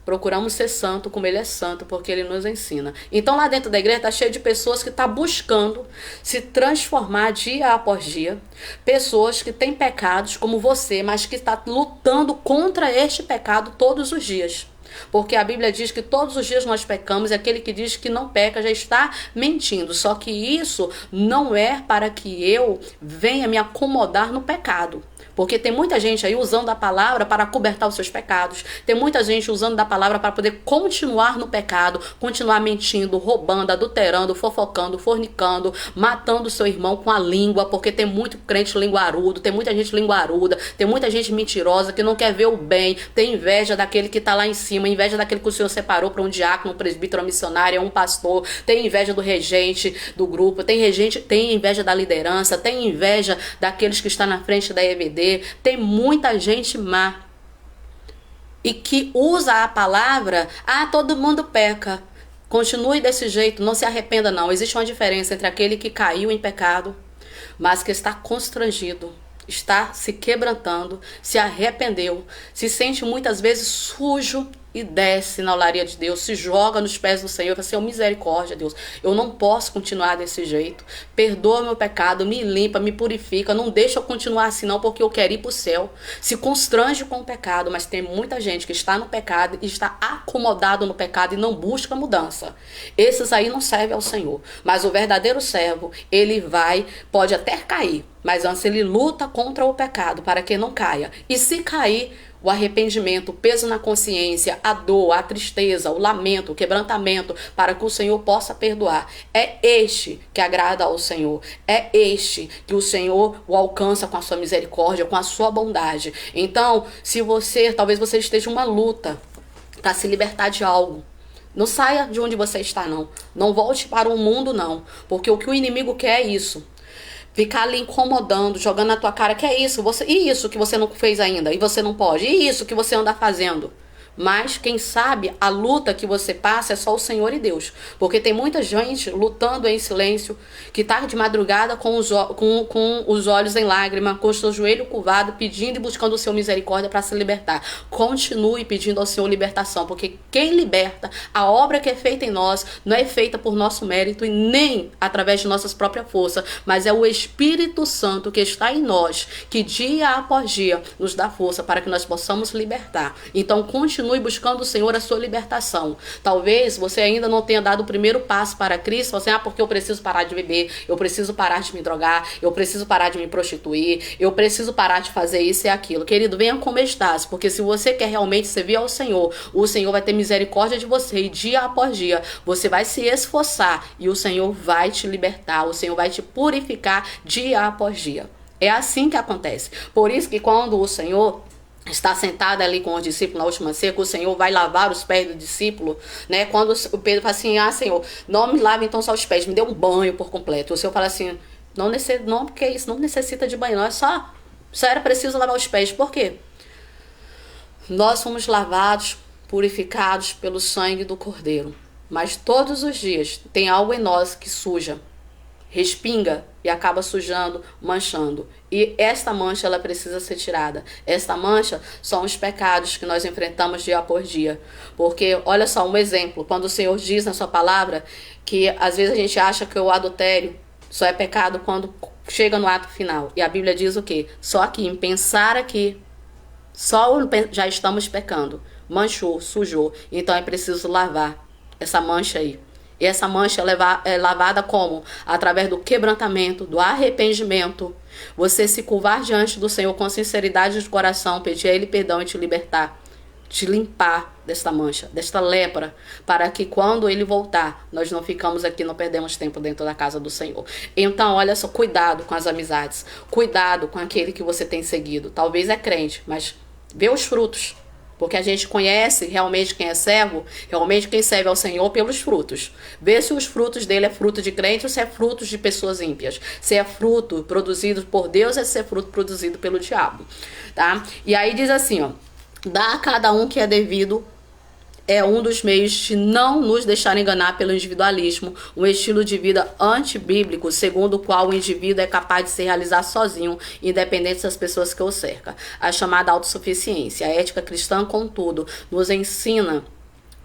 procuramos ser santo como ele é santo, porque ele nos ensina. Então lá dentro da igreja está cheio de pessoas que estão buscando se transformar dia após dia. Pessoas que têm pecados como você, mas que estão lutando contra este pecado todos os dias. Porque a Bíblia diz que todos os dias nós pecamos, e aquele que diz que não peca já está mentindo. Só que isso não é para que eu venha me acomodar no pecado. Porque tem muita gente aí usando a palavra para cobertar os seus pecados. Tem muita gente usando da palavra para poder continuar no pecado, continuar mentindo, roubando, adulterando, fofocando, fornicando, matando o seu irmão com a língua, porque tem muito crente linguarudo, tem muita gente linguaruda, tem muita gente mentirosa que não quer ver o bem, tem inveja daquele que está lá em cima, inveja daquele que o Senhor separou para um diácono, um presbítero, um missionário, um pastor, tem inveja do regente do grupo, tem inveja da liderança, tem inveja daqueles que estão na frente da EVD. Tem muita gente má e que usa a palavra, todo mundo peca. Continue desse jeito, não se arrependa não. Existe uma diferença entre aquele que caiu em pecado, mas que está constrangido, está se quebrantando, se arrependeu, se sente muitas vezes sujo e desce na olaria de Deus, se joga nos pés do Senhor e fala assim, misericórdia, Deus, eu não posso continuar desse jeito, perdoa meu pecado, me limpa, me purifica, não deixa eu continuar assim não, porque eu quero ir para o céu. Se constrange com o pecado, mas tem muita gente que está no pecado e está acomodado no pecado e não busca mudança. Esses aí não servem ao Senhor, mas o verdadeiro servo, ele pode até cair, mas antes ele luta contra o pecado para que não caia, e se cair, o arrependimento, o peso na consciência, a dor, a tristeza, o lamento, o quebrantamento, para que o Senhor possa perdoar. É este que agrada ao Senhor. É este que o Senhor o alcança com a sua misericórdia, com a sua bondade. Então, talvez você esteja em uma luta para se libertar de algo. Não saia de onde você está, não. Não volte para o mundo, não. Porque o que o inimigo quer é isso. Ficar ali incomodando, jogando na tua cara, que é isso? E isso que você não fez ainda, e você não pode? E isso que você anda fazendo? Mas quem sabe a luta que você passa é só o Senhor e Deus. Porque tem muita gente lutando em silêncio, que está de madrugada com os olhos em lágrima, com o seu joelho curvado, pedindo e buscando o seu misericórdia para se libertar. Continue pedindo ao Senhor libertação, porque quem liberta, a obra que é feita em nós, não é feita por nosso mérito e nem através de nossas próprias forças, mas é o Espírito Santo que está em nós, que dia após dia nos dá força para que nós possamos libertar. Então continue continue buscando o Senhor a sua libertação. Talvez você ainda não tenha dado o primeiro passo para Cristo, você, porque eu preciso parar de beber, eu preciso parar de me drogar, eu preciso parar de me prostituir, eu preciso parar de fazer isso e aquilo. Querido, venha como estás, porque se você quer realmente servir ao Senhor, o Senhor vai ter misericórdia de você e dia após dia você vai se esforçar e o Senhor vai te libertar, o Senhor vai te purificar dia após dia. É assim que acontece. Por isso que quando o Senhor está sentado ali com os discípulos na última ceia, o Senhor vai lavar os pés do discípulo, né? Quando o Pedro fala assim, Senhor, não me lave então só os pés, me dê um banho por completo. O Senhor fala assim, não, porque isso não necessita de banho, não, só era preciso lavar os pés. Por quê? Nós fomos lavados, purificados pelo sangue do Cordeiro. Mas todos os dias tem algo em nós que suja, respinga e acaba sujando, manchando. E esta mancha, ela precisa ser tirada. Esta mancha são os pecados que nós enfrentamos dia após dia. Porque, olha só, um exemplo. Quando o Senhor diz na sua palavra que às vezes a gente acha que o adultério só é pecado quando chega no ato final. E a Bíblia diz o quê? Só aqui, em pensar aqui, já estamos pecando. Manchou, sujou. Então é preciso lavar essa mancha aí. E essa mancha é lavada como? Através do quebrantamento, do arrependimento. Você se curvar diante do Senhor com sinceridade de coração, pedir a Ele perdão e te libertar. Te limpar desta mancha, desta lepra, para que quando Ele voltar, nós não ficamos aqui, não perdemos tempo dentro da casa do Senhor. Então, olha só, cuidado com as amizades. Cuidado com aquele que você tem seguido. Talvez é crente, mas vê os frutos. Porque a gente conhece realmente quem é servo, realmente quem serve ao Senhor pelos frutos. Vê se os frutos dele é fruto de crente ou se é fruto de pessoas ímpias. Se é fruto produzido por Deus ou se é fruto produzido pelo diabo. Tá? E aí diz assim, ó, dá a cada um que é devido. É um dos meios de não nos deixar enganar pelo individualismo, um estilo de vida antibíblico, segundo o qual o indivíduo é capaz de se realizar sozinho, independente das pessoas que o cercam. A chamada autossuficiência. A ética cristã, contudo, nos ensina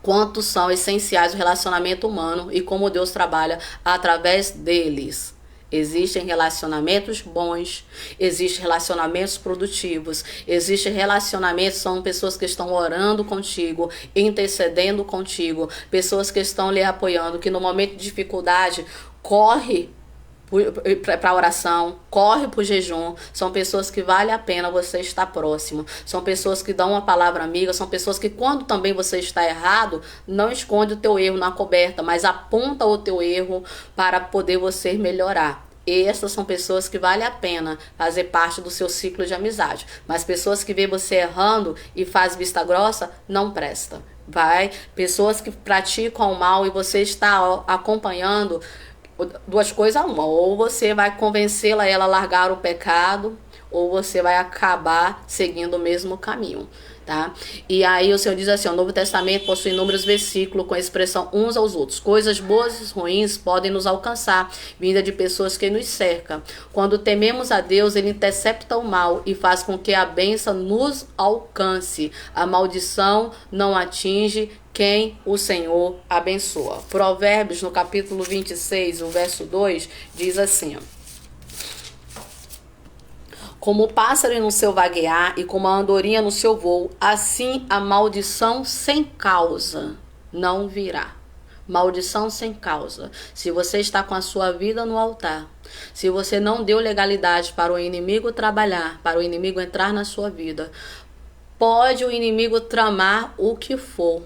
quanto são essenciais o relacionamento humano e como Deus trabalha através deles. Existem relacionamentos bons, existem relacionamentos produtivos, existem relacionamentos, são pessoas que estão orando contigo, intercedendo contigo, pessoas que estão lhe apoiando, que no momento de dificuldade corre para oração, corre para o jejum. São pessoas que vale a pena você estar próximo, são pessoas que dão uma palavra amiga, são pessoas que quando também você está errado, não esconde o teu erro na coberta, mas aponta o teu erro para poder você melhorar. E essas são pessoas que vale a pena fazer parte do seu ciclo de amizade. Mas pessoas que vê você errando e faz vista grossa, não presta. Pessoas que praticam o mal e você está acompanhando, duas coisas, uma, ou você vai convencê-la a ela largar o pecado, ou você vai acabar seguindo o mesmo caminho, tá? E aí o Senhor diz assim, o Novo Testamento possui inúmeros versículos com a expressão uns aos outros. Coisas boas e ruins podem nos alcançar, vinda de pessoas que nos cercam. Quando tememos a Deus, Ele intercepta o mal e faz com que a bênção nos alcance. A maldição não atinge quem o Senhor abençoa. Provérbios, no capítulo 26, o verso 2, diz assim, ó. Como o pássaro no seu vaguear e como a andorinha no seu voo, assim a maldição sem causa não virá. Maldição sem causa. Se você está com a sua vida no altar, se você não deu legalidade para o inimigo trabalhar, para o inimigo entrar na sua vida, pode o inimigo tramar o que for.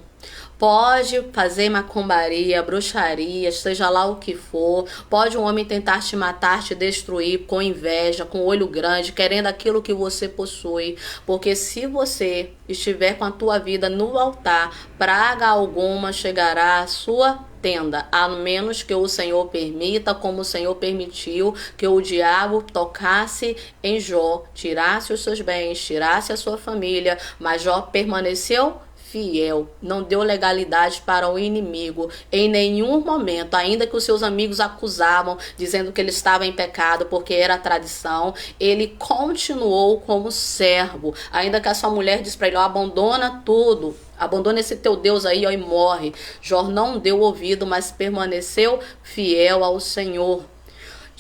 Pode fazer macumbaria, bruxaria, seja lá o que for. Pode um homem tentar te matar, te destruir com inveja, com olho grande, querendo aquilo que você possui. Porque se você estiver com a tua vida no altar, praga alguma chegará à sua tenda, a menos que o Senhor permita, como o Senhor permitiu, que o diabo tocasse em Jó, tirasse os seus bens, tirasse a sua família, mas Jó permaneceu fiel, não deu legalidade para o inimigo em nenhum momento, ainda que os seus amigos acusavam, dizendo que ele estava em pecado porque era tradição, ele continuou como servo, ainda que a sua mulher disse para ele, abandona tudo, abandona esse teu Deus aí, e morre. Jó não deu ouvido, mas permaneceu fiel ao Senhor.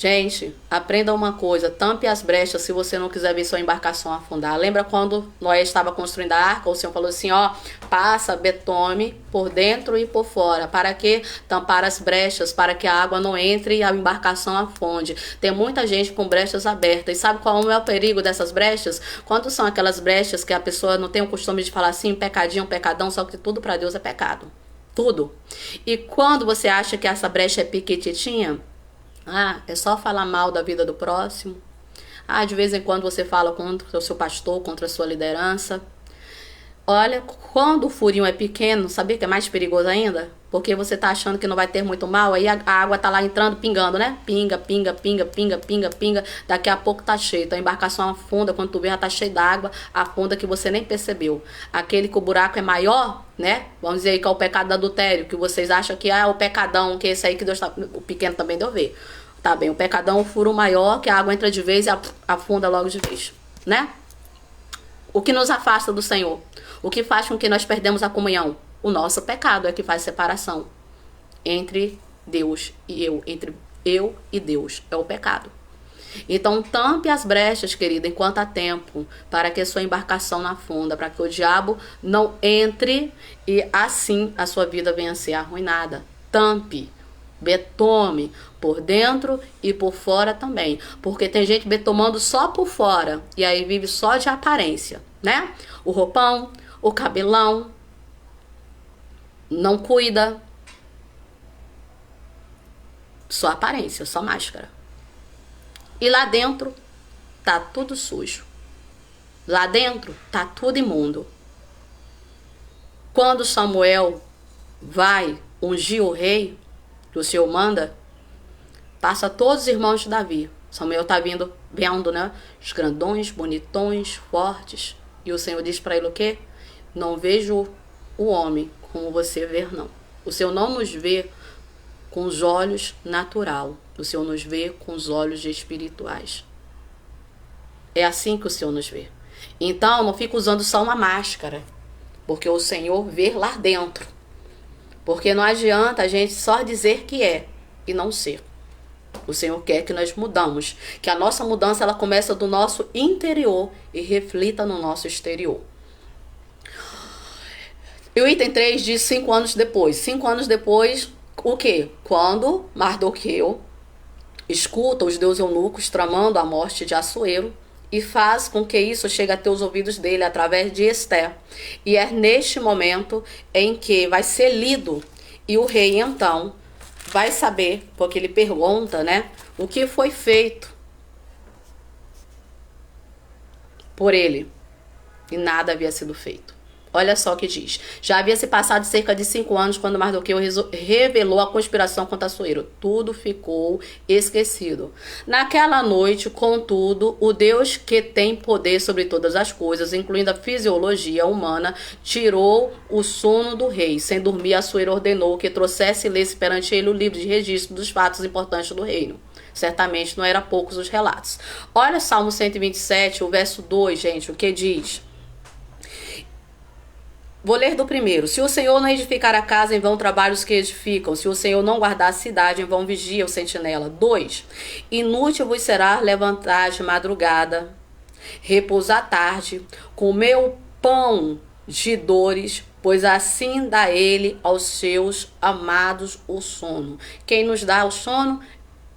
Gente, aprenda uma coisa, tampe as brechas se você não quiser ver sua embarcação afundar. Lembra quando Noé estava construindo a arca? O Senhor falou assim, ó, passa betome por dentro e por fora. Para que tampar as brechas? Para que a água não entre e a embarcação afunde. Tem muita gente com brechas abertas. E sabe qual é o perigo dessas brechas? Quando são aquelas brechas que a pessoa não tem o costume de falar assim, pecadinho, pecadão, só que tudo para Deus é pecado. Tudo. E quando você acha que essa brecha é piquititinha, é só falar mal da vida do próximo. De vez em quando você fala contra o seu pastor, contra a sua liderança. Olha, quando o furinho é pequeno, sabia que é mais perigoso ainda? Porque você tá achando que não vai ter muito mal, aí a água tá lá entrando, pingando, né? Pinga, pinga, pinga, pinga, pinga, pinga. Daqui a pouco tá cheio. Então a embarcação afunda, quando tu vê, já tá cheio d'água, afunda que você nem percebeu. Aquele que o buraco é maior, né? Vamos dizer aí que é o pecado do adultério, que vocês acham que é o pecadão, que é esse aí que Deus tá... O pequeno também deu ver. Tá bem, o pecadão, o furo maior, que a água entra de vez e afunda logo de vez, né? O que nos afasta do Senhor? O que faz com que nós perdemos a comunhão? O nosso pecado é que faz separação entre Deus e eu, entre eu e Deus. É o pecado. Então, tampe as brechas, querida, enquanto há tempo, para que a sua embarcação não afunda, para que o diabo não entre e assim a sua vida venha a ser arruinada. Tampe, betome por dentro e por fora também, porque tem gente betomando só por fora e aí vive só de aparência, né? O roupão, o cabelão, não cuida, só aparência, só máscara. E lá dentro tá tudo sujo. Lá dentro tá tudo imundo. Quando Samuel vai ungir o rei, que o Senhor manda, passa todos os irmãos de Davi. Samuel tá vendo, né? Os grandões, bonitões, fortes. E o Senhor diz para ele o quê? Não vejo o homem como você vê, não. O Senhor não nos vê com os olhos natural. O Senhor nos vê com os olhos espirituais. É assim que o Senhor nos vê. Então, não fica usando só uma máscara, porque o Senhor vê lá dentro. Porque não adianta a gente só dizer que é e não ser. O Senhor quer que nós mudamos, que a nossa mudança ela começa do nosso interior e reflita no nosso exterior. E o item 3 diz 5 anos depois. 5 anos depois, o quê? Quando Mardoqueu escuta os deuses eunucos tramando a morte de Assuero e faz com que isso chegue até os ouvidos dele através de Ester. E é neste momento em que vai ser lido e o rei então vai saber, porque ele pergunta, né, o que foi feito por ele e nada havia sido feito. Olha só o que diz. Já havia se passado cerca de 5 anos quando Mardoqueu revelou a conspiração contra Assuero. Tudo ficou esquecido. Naquela noite, contudo, o Deus que tem poder sobre todas as coisas, incluindo a fisiologia humana, tirou o sono do rei. Sem dormir, Assuero ordenou que trouxesse e lesse perante ele o livro de registro dos fatos importantes do reino. Certamente não eram poucos os relatos. Olha Salmo 127, o verso 2, gente, o que diz? Vou ler do primeiro. Se o Senhor não edificar a casa, em vão trabalham os que edificam. Se o Senhor não guardar a cidade, em vão vigia o sentinela. 2. Inútil vos será levantar de madrugada, repousar tarde, comer o pão de dores, pois assim dá ele aos seus amados o sono. Quem nos dá o sono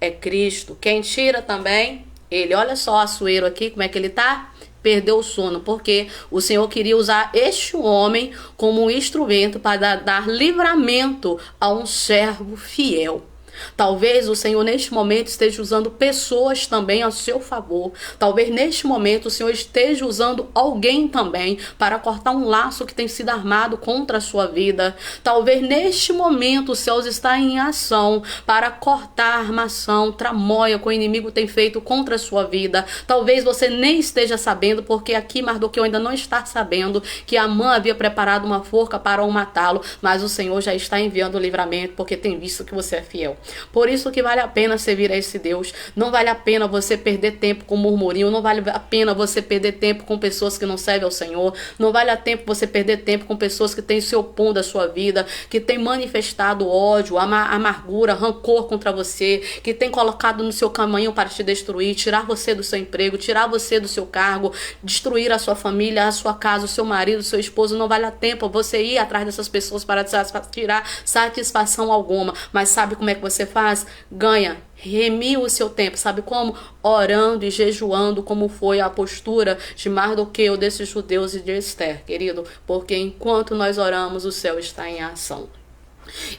é Cristo. Quem tira também, ele. Olha só Assuero aqui, como é que ele tá? Perdeu o sono, porque o Senhor queria usar este homem como um instrumento para dar livramento a um servo fiel. Talvez o Senhor neste momento esteja usando pessoas também a seu favor. Talvez neste momento o Senhor esteja usando alguém também para cortar um laço que tem sido armado contra a sua vida. Talvez neste momento o céu está em ação para cortar a armação, tramóia que o inimigo tem feito contra a sua vida. Talvez você nem esteja sabendo, porque aqui Mardoqueu ainda não está sabendo que Amã havia preparado uma forca para o matá-lo, mas o Senhor já está enviando o livramento porque tem visto que você é fiel. Por isso que vale a pena servir a esse Deus. Não vale a pena você perder tempo com murmurinho, não vale a pena você perder tempo com pessoas que não servem ao Senhor, não vale a pena você perder tempo com pessoas que têm se opondo da sua vida, que têm manifestado ódio, amargura, rancor contra você, que têm colocado no seu caminho para te destruir, tirar você do seu emprego, tirar você do seu cargo, destruir a sua família, a sua casa, o seu marido, o seu esposo. Não vale a pena você ir atrás dessas pessoas para tirar satisfação alguma. Mas sabe como é que você faz? Ganha, remia o seu tempo. Sabe como? Orando e jejuando, como foi a postura de Mardoqueu, desses judeus e de Esther, querido. Porque enquanto nós oramos, o céu está em ação.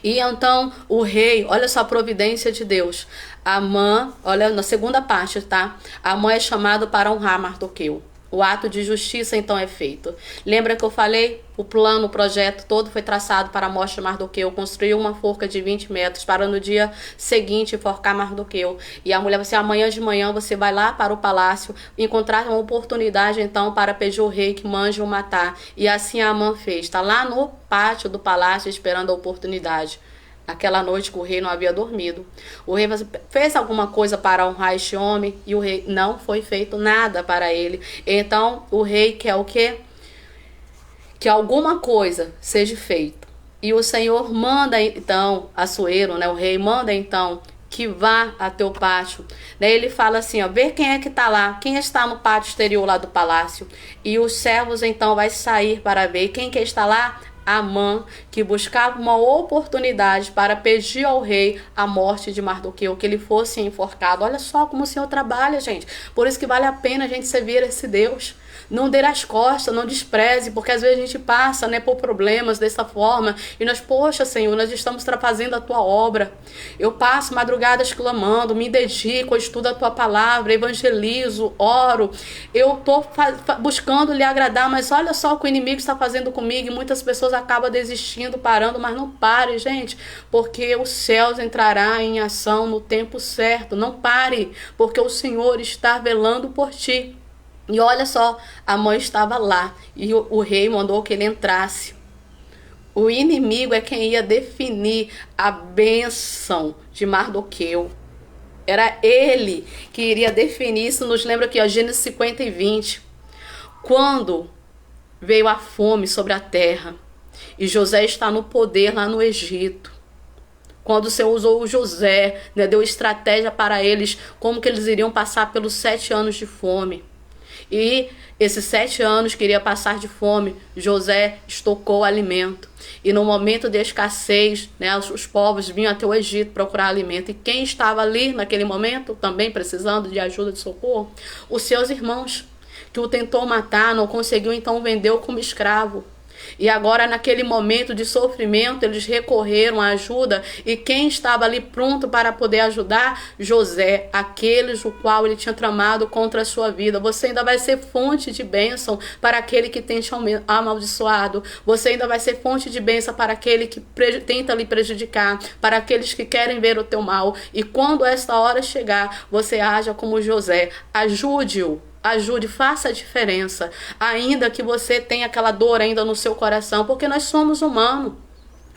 E então o rei, olha só a providência de Deus. Amã, olha na segunda parte, tá? Amã é chamado para honrar Mardoqueu. O ato de justiça então é feito. Lembra que eu falei? O plano, o projeto todo foi traçado para a morte de Mardoqueu. Construiu uma forca de 20 metros para no dia seguinte enforcar Mardoqueu. E a mulher, amanhã de manhã você vai lá para o palácio, encontrar uma oportunidade então para pedir ao rei que mande o matar. E assim a Amã fez. Está lá no pátio do palácio esperando a oportunidade. Aquela noite que o rei não havia dormido. O rei fez alguma coisa para honrar este homem e o rei não foi feito nada para ele. Então o rei quer o quê? Que alguma coisa seja feita. E o Senhor manda então, Assuero, né, o rei manda então que vá até o pátio. Daí ele fala assim, ó, vê quem é que está lá, quem está no pátio exterior lá do palácio. E os servos então vai sair para ver quem que está lá. Amã, que buscava uma oportunidade para pedir ao rei a morte de Mardoqueu, que ele fosse enforcado. Olha só como o Senhor trabalha, gente. Por isso que vale a pena a gente servir esse Deus. Não dê as costas, não despreze, porque às vezes a gente passa, né, por problemas dessa forma e nós, poxa, Senhor, nós estamos fazendo a tua obra. Eu passo madrugadas clamando, me dedico, eu estudo a tua palavra, evangelizo, oro. Eu estou buscando lhe agradar, mas olha só o que o inimigo está fazendo comigo e muitas pessoas acabam desistindo, parando, mas não pare, gente, porque os céus entrará em ação no tempo certo. Não pare, porque o Senhor está velando por ti. E olha só, a mãe estava lá e o rei mandou que ele entrasse. O inimigo é quem ia definir a bênção de Mardoqueu. Era ele que iria definir. Isso nos lembra aqui, ó, Gênesis 50 e 20. Quando veio a fome sobre a terra e José está no poder lá no Egito. Quando o Senhor usou o José, né, deu estratégia para eles, como que eles iriam passar pelos 7 anos de fome. E esses 7 anos que iria passar de fome, José estocou alimento. E no momento de escassez, né, os povos vinham até o Egito procurar alimento. E quem estava ali naquele momento, também precisando de ajuda, de socorro? Os seus irmãos, que o tentou matar, não conseguiu, então vendeu como escravo. E agora, naquele momento de sofrimento, eles recorreram à ajuda. E quem estava ali pronto para poder ajudar? José, aqueles o qual ele tinha tramado contra a sua vida. Você ainda vai ser fonte de bênção para aquele que tem te amaldiçoado. Você ainda vai ser fonte de bênção para aquele que tenta lhe prejudicar, para aqueles que querem ver o teu mal. E quando esta hora chegar, você haja como José. Ajude-o. Ajude, faça a diferença, ainda que você tenha aquela dor ainda no seu coração, porque nós somos humanos.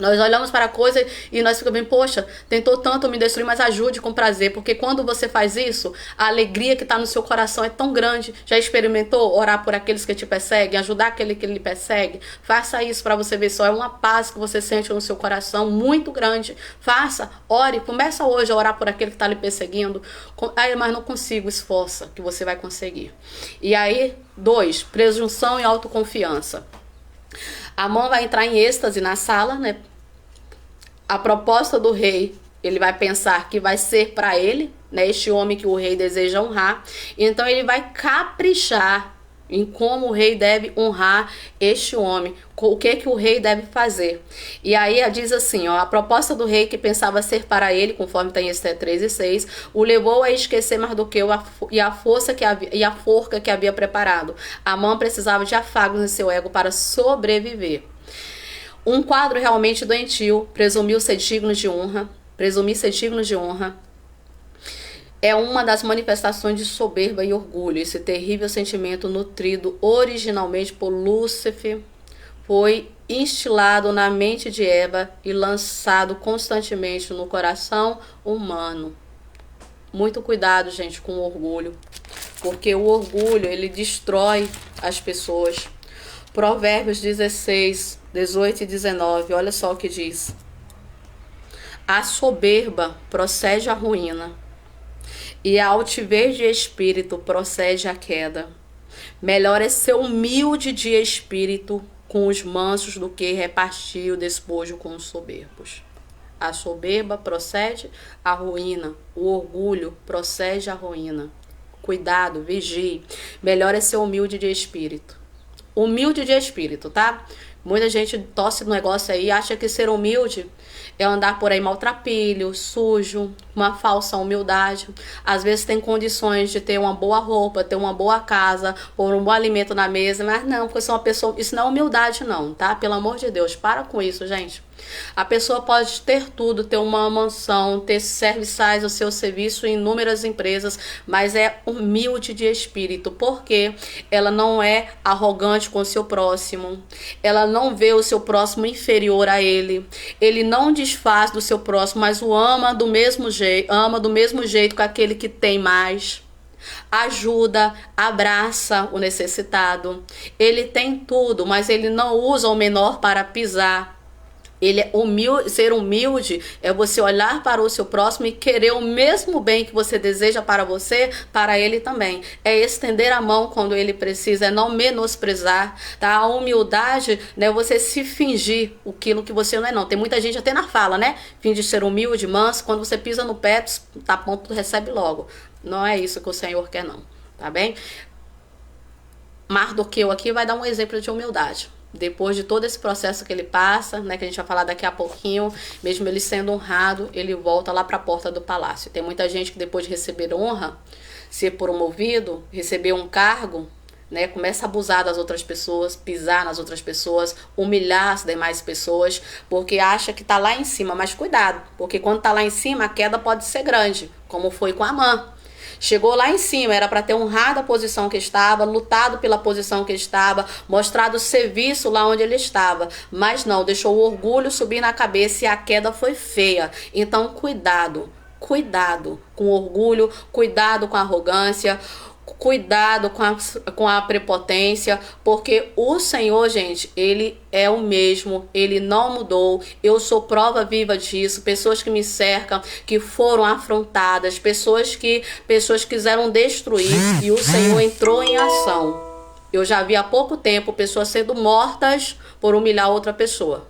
Nós olhamos para a coisa e nós ficamos bem, poxa, tentou tanto me destruir, mas ajude com prazer, porque quando você faz isso, a alegria que está no seu coração é tão grande. Já experimentou orar por aqueles que te perseguem, ajudar aquele que lhe persegue? Faça isso para você ver só, é uma paz que você sente no seu coração muito grande. Faça, ore, começa hoje a orar por aquele que está lhe perseguindo. Mas não consigo, esforça, que você vai conseguir. E aí, 2, presunção e autoconfiança. Amã vai entrar em êxtase na sala, né? A proposta do rei, ele vai pensar que vai ser para ele, né? Este homem que o rei deseja honrar. Então ele vai caprichar em como o rei deve honrar este homem, o que o rei deve fazer. E aí diz assim, ó, a proposta do rei que pensava ser para ele, conforme está em Esther 3 e 6, o levou a esquecer Mardoqueu e a forca que havia preparado. Amã precisava de afagos em seu ego para sobreviver. Um quadro realmente doentio, presumir ser dignos de honra, é uma das manifestações de soberba e orgulho. Esse terrível sentimento nutrido originalmente por Lúcifer foi instilado na mente de Eva e lançado constantemente no coração humano. Muito cuidado, gente, com o orgulho, porque o orgulho, ele destrói as pessoas. Provérbios 16, 18 e 19, olha só o que diz. A soberba procede à ruína, e a altivez de espírito procede à queda. Melhor é ser humilde de espírito com os mansos do que repartir o despojo com os soberbos. A soberba procede à ruína, o orgulho procede à ruína. Cuidado, vigie. Melhor é ser humilde de espírito. Humilde de espírito, tá? Muita gente torce no negócio aí e acha que ser humilde é andar por aí maltrapilho, sujo, uma falsa humildade. Às vezes tem condições de ter uma boa roupa, ter uma boa casa, pôr um bom alimento na mesa, mas não, porque sou uma pessoa... Isso não é humildade não, tá? Pelo amor de Deus, para com isso, gente. A pessoa pode ter tudo, ter uma mansão, ter serviçais ao seu serviço em inúmeras empresas, mas é humilde de espírito, porque ela não é arrogante com o seu próximo, ela não vê o seu próximo inferior a ele, ele não desfaz do seu próximo, mas o ama do mesmo jeito que aquele que tem mais. Ajuda, abraça o necessitado. Ele tem tudo, mas ele não usa o menor para pisar. Ele é humilde, ser humilde é você olhar para o seu próximo e querer o mesmo bem que você deseja para você, para ele também. É estender a mão quando ele precisa, é não menosprezar, tá? A humildade, né, você se fingir aquilo que você não é não. Tem muita gente até na fala, né? Finge ser humilde, manso, quando você pisa no pé, tá pronto, recebe logo. Não é isso que o Senhor quer não, tá bem? Mardoqueu aqui vai dar um exemplo de humildade. Depois de todo esse processo que ele passa, né, que a gente vai falar daqui a pouquinho, mesmo ele sendo honrado, ele volta lá para a porta do palácio. Tem muita gente que depois de receber honra, ser promovido, receber um cargo, né, começa a abusar das outras pessoas, pisar nas outras pessoas, humilhar as demais pessoas, porque acha que está lá em cima. Mas cuidado, porque quando está lá em cima, a queda pode ser grande, como foi com Amã. Chegou lá em cima, era para ter honrado a posição que estava, lutado pela posição que estava, mostrado o serviço lá onde ele estava. Mas não, deixou o orgulho subir na cabeça e a queda foi feia. Então, cuidado, cuidado com o orgulho, cuidado com a arrogância, cuidado com a prepotência, porque o Senhor, gente, ele é o mesmo, ele não mudou. Eu sou prova viva disso. Pessoas que me cercam, que foram afrontadas, pessoas que quiseram destruir, e o Senhor entrou em ação. Eu já vi há pouco tempo pessoas sendo mortas por humilhar outra pessoa.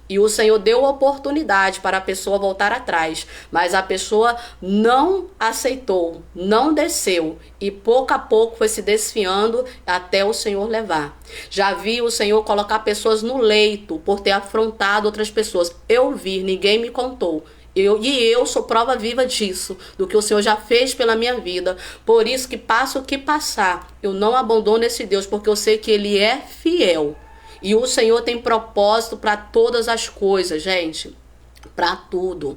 E o Senhor deu oportunidade para a pessoa voltar atrás, mas a pessoa não aceitou, não desceu, e pouco a pouco foi se desfiando até o Senhor levar. Já vi o Senhor colocar pessoas no leito por ter afrontado outras pessoas. Eu vi, ninguém me contou. Eu sou prova viva disso, do que o Senhor já fez pela minha vida. Por isso que passo o que passar, eu não abandono esse Deus, porque eu sei que Ele é fiel. E o Senhor tem propósito para todas as coisas, gente. Para tudo,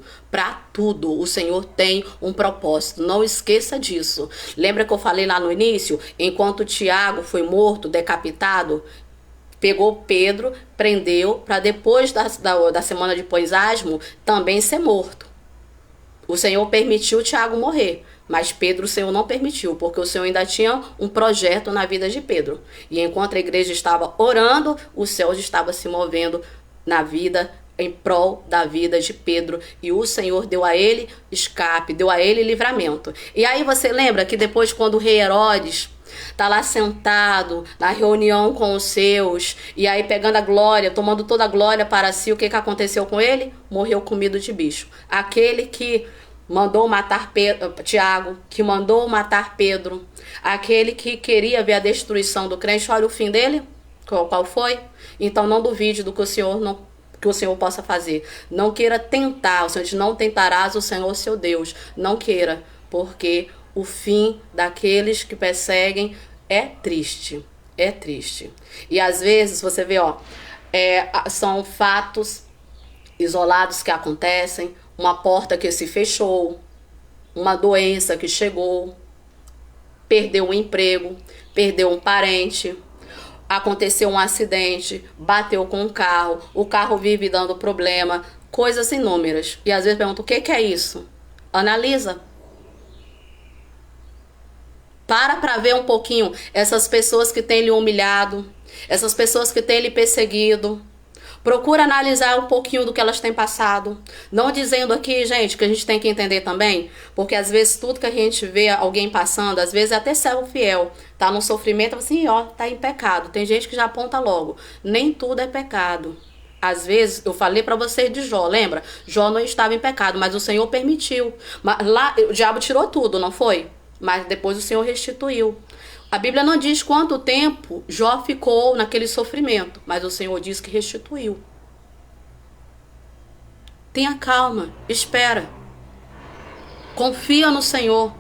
o Senhor tem um propósito. Não esqueça disso. Lembra que eu falei lá no início? Enquanto Tiago foi morto, decapitado, pegou Pedro, prendeu, para depois da semana de pós-asmo também ser morto. O Senhor permitiu Tiago morrer, mas Pedro o Senhor não permitiu, porque o Senhor ainda tinha um projeto na vida de Pedro. E enquanto a igreja estava orando, o céu estava se movendo na vida, em prol da vida de Pedro. E o Senhor deu a ele escape, deu a ele livramento. E aí você lembra que depois, quando o rei Herodes tá lá sentado na reunião com os seus, e aí pegando a glória, tomando toda a glória para si, o que aconteceu com ele? Morreu comido de bicho. Aquele que mandou matar Tiago, que mandou matar Pedro, aquele que queria ver a destruição do crente, olha o fim dele, qual foi? Então não duvide do que o Senhor possa fazer. Não queira tentar, o Senhor diz, não tentarás o Senhor seu Deus. Não queira, porque o fim daqueles que perseguem é triste. É triste. E às vezes você vê, são fatos isolados que acontecem, uma porta que se fechou, uma doença que chegou, perdeu um emprego, perdeu um parente, aconteceu um acidente, bateu com um carro, o carro vive dando problema, coisas inúmeras. E às vezes pergunta, o que é isso? Analisa. Para ver um pouquinho essas pessoas que têm lhe humilhado, essas pessoas que têm lhe perseguido. Procura analisar um pouquinho do que elas têm passado. Não dizendo aqui, gente, que a gente tem que entender também, porque às vezes tudo que a gente vê alguém passando, às vezes até servo fiel, tá no sofrimento, assim, ó, tá em pecado. Tem gente que já aponta logo. Nem tudo é pecado. Às vezes, eu falei para vocês de Jó, lembra? Jó não estava em pecado, mas o Senhor permitiu. Mas lá, o diabo tirou tudo, não foi? Mas depois o Senhor restituiu. A Bíblia não diz quanto tempo Jó ficou naquele sofrimento, mas o Senhor diz que restituiu. Tenha calma, espera. Confia no Senhor.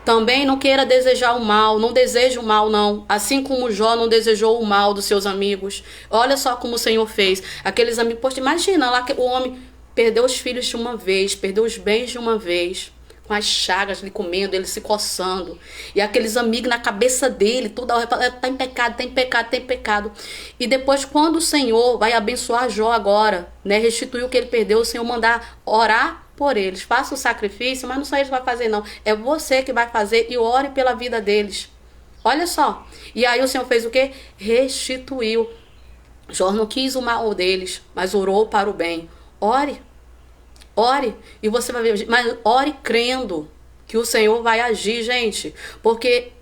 Também não queira desejar o mal, não deseje o mal não. Assim como Jó não desejou o mal dos seus amigos. Olha só como o Senhor fez. Aqueles amigos, poxa, imagina lá que o homem perdeu os filhos de uma vez, perdeu os bens de uma vez. Com as chagas lhe comendo, ele se coçando. E aqueles amigos na cabeça dele, toda hora, tá em pecado, tá em pecado, tá em pecado. E depois, quando o Senhor vai abençoar Jó agora, né, restituir o que ele perdeu, o Senhor mandar orar por eles. Faça o sacrifício, mas não só eles vai fazer não. É você que vai fazer e ore pela vida deles. Olha só. E aí o Senhor fez o quê? Restituiu. Jó não quis o mal deles, mas orou para o bem. Ore. Ore e você vai ver, mas ore crendo que o Senhor vai agir, gente, porque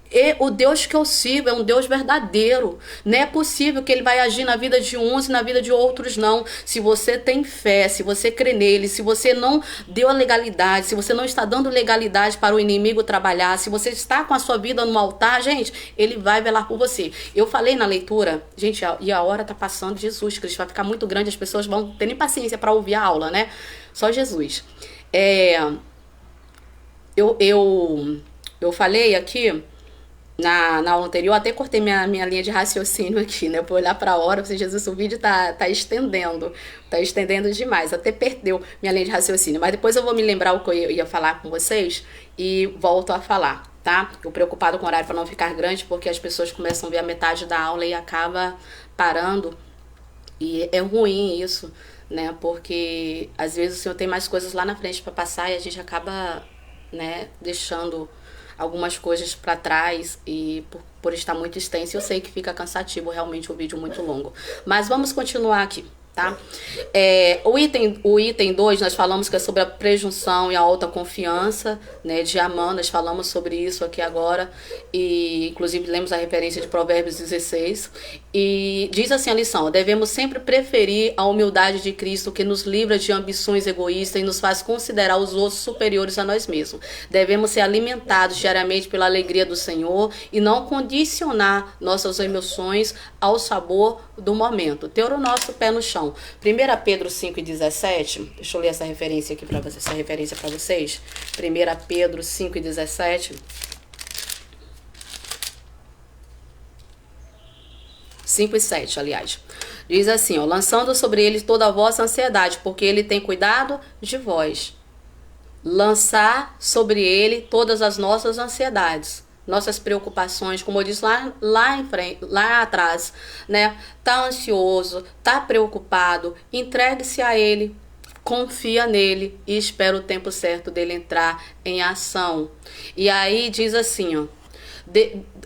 o Deus que eu sirvo é um Deus verdadeiro. Não é possível que ele vai agir na vida de uns e na vida de outros, não. Se você tem fé, se você crê nele, se você não deu a legalidade, se você não está dando legalidade para o inimigo trabalhar, se você está com a sua vida no altar, gente, ele vai velar por você. Eu falei na leitura, gente, e a hora tá passando, Jesus Cristo, vai ficar muito grande, as pessoas vão ter nem paciência para ouvir a aula, né? Só Jesus. Eu falei aqui na aula anterior, até cortei minha linha de raciocínio aqui, né? Por olhar para a hora, porque Jesus, o vídeo tá estendendo demais, até perdeu minha linha de raciocínio. Mas depois eu vou me lembrar o que eu ia falar com vocês e volto a falar, tá? Eu preocupado com o horário para não ficar grande, porque as pessoas começam a ver a metade da aula e acaba parando. E é ruim isso, né? Porque às vezes o Senhor tem mais coisas lá na frente para passar e a gente acaba, né, deixando algumas coisas para trás e por estar muito extenso, eu sei que fica cansativo realmente o vídeo muito longo. Mas vamos continuar aqui, tá? O item 2, nós falamos que é sobre a presunção e a alta confiança, né, de Amã, nós falamos sobre isso aqui agora, e inclusive lemos a referência de Provérbios 16, e diz assim a lição: devemos sempre preferir a humildade de Cristo, que nos livra de ambições egoístas e nos faz considerar os outros superiores a nós mesmos. Devemos ser alimentados diariamente pela alegria do Senhor e não condicionar nossas emoções ao sabor do momento. Ter o nosso pé no chão. 1 Pedro 5,17. Deixa eu ler essa referência aqui para vocês. Essa referência para vocês. 1 Pedro 5,17. 5 e 7, aliás. Diz assim, ó: lançando sobre ele toda a vossa ansiedade, porque ele tem cuidado de vós. Lançar sobre ele todas as nossas ansiedades, nossas preocupações, como eu disse lá atrás, né? Tá ansioso, tá preocupado, entregue-se a ele, confia nele e espera o tempo certo dele entrar em ação. E aí diz assim, ó: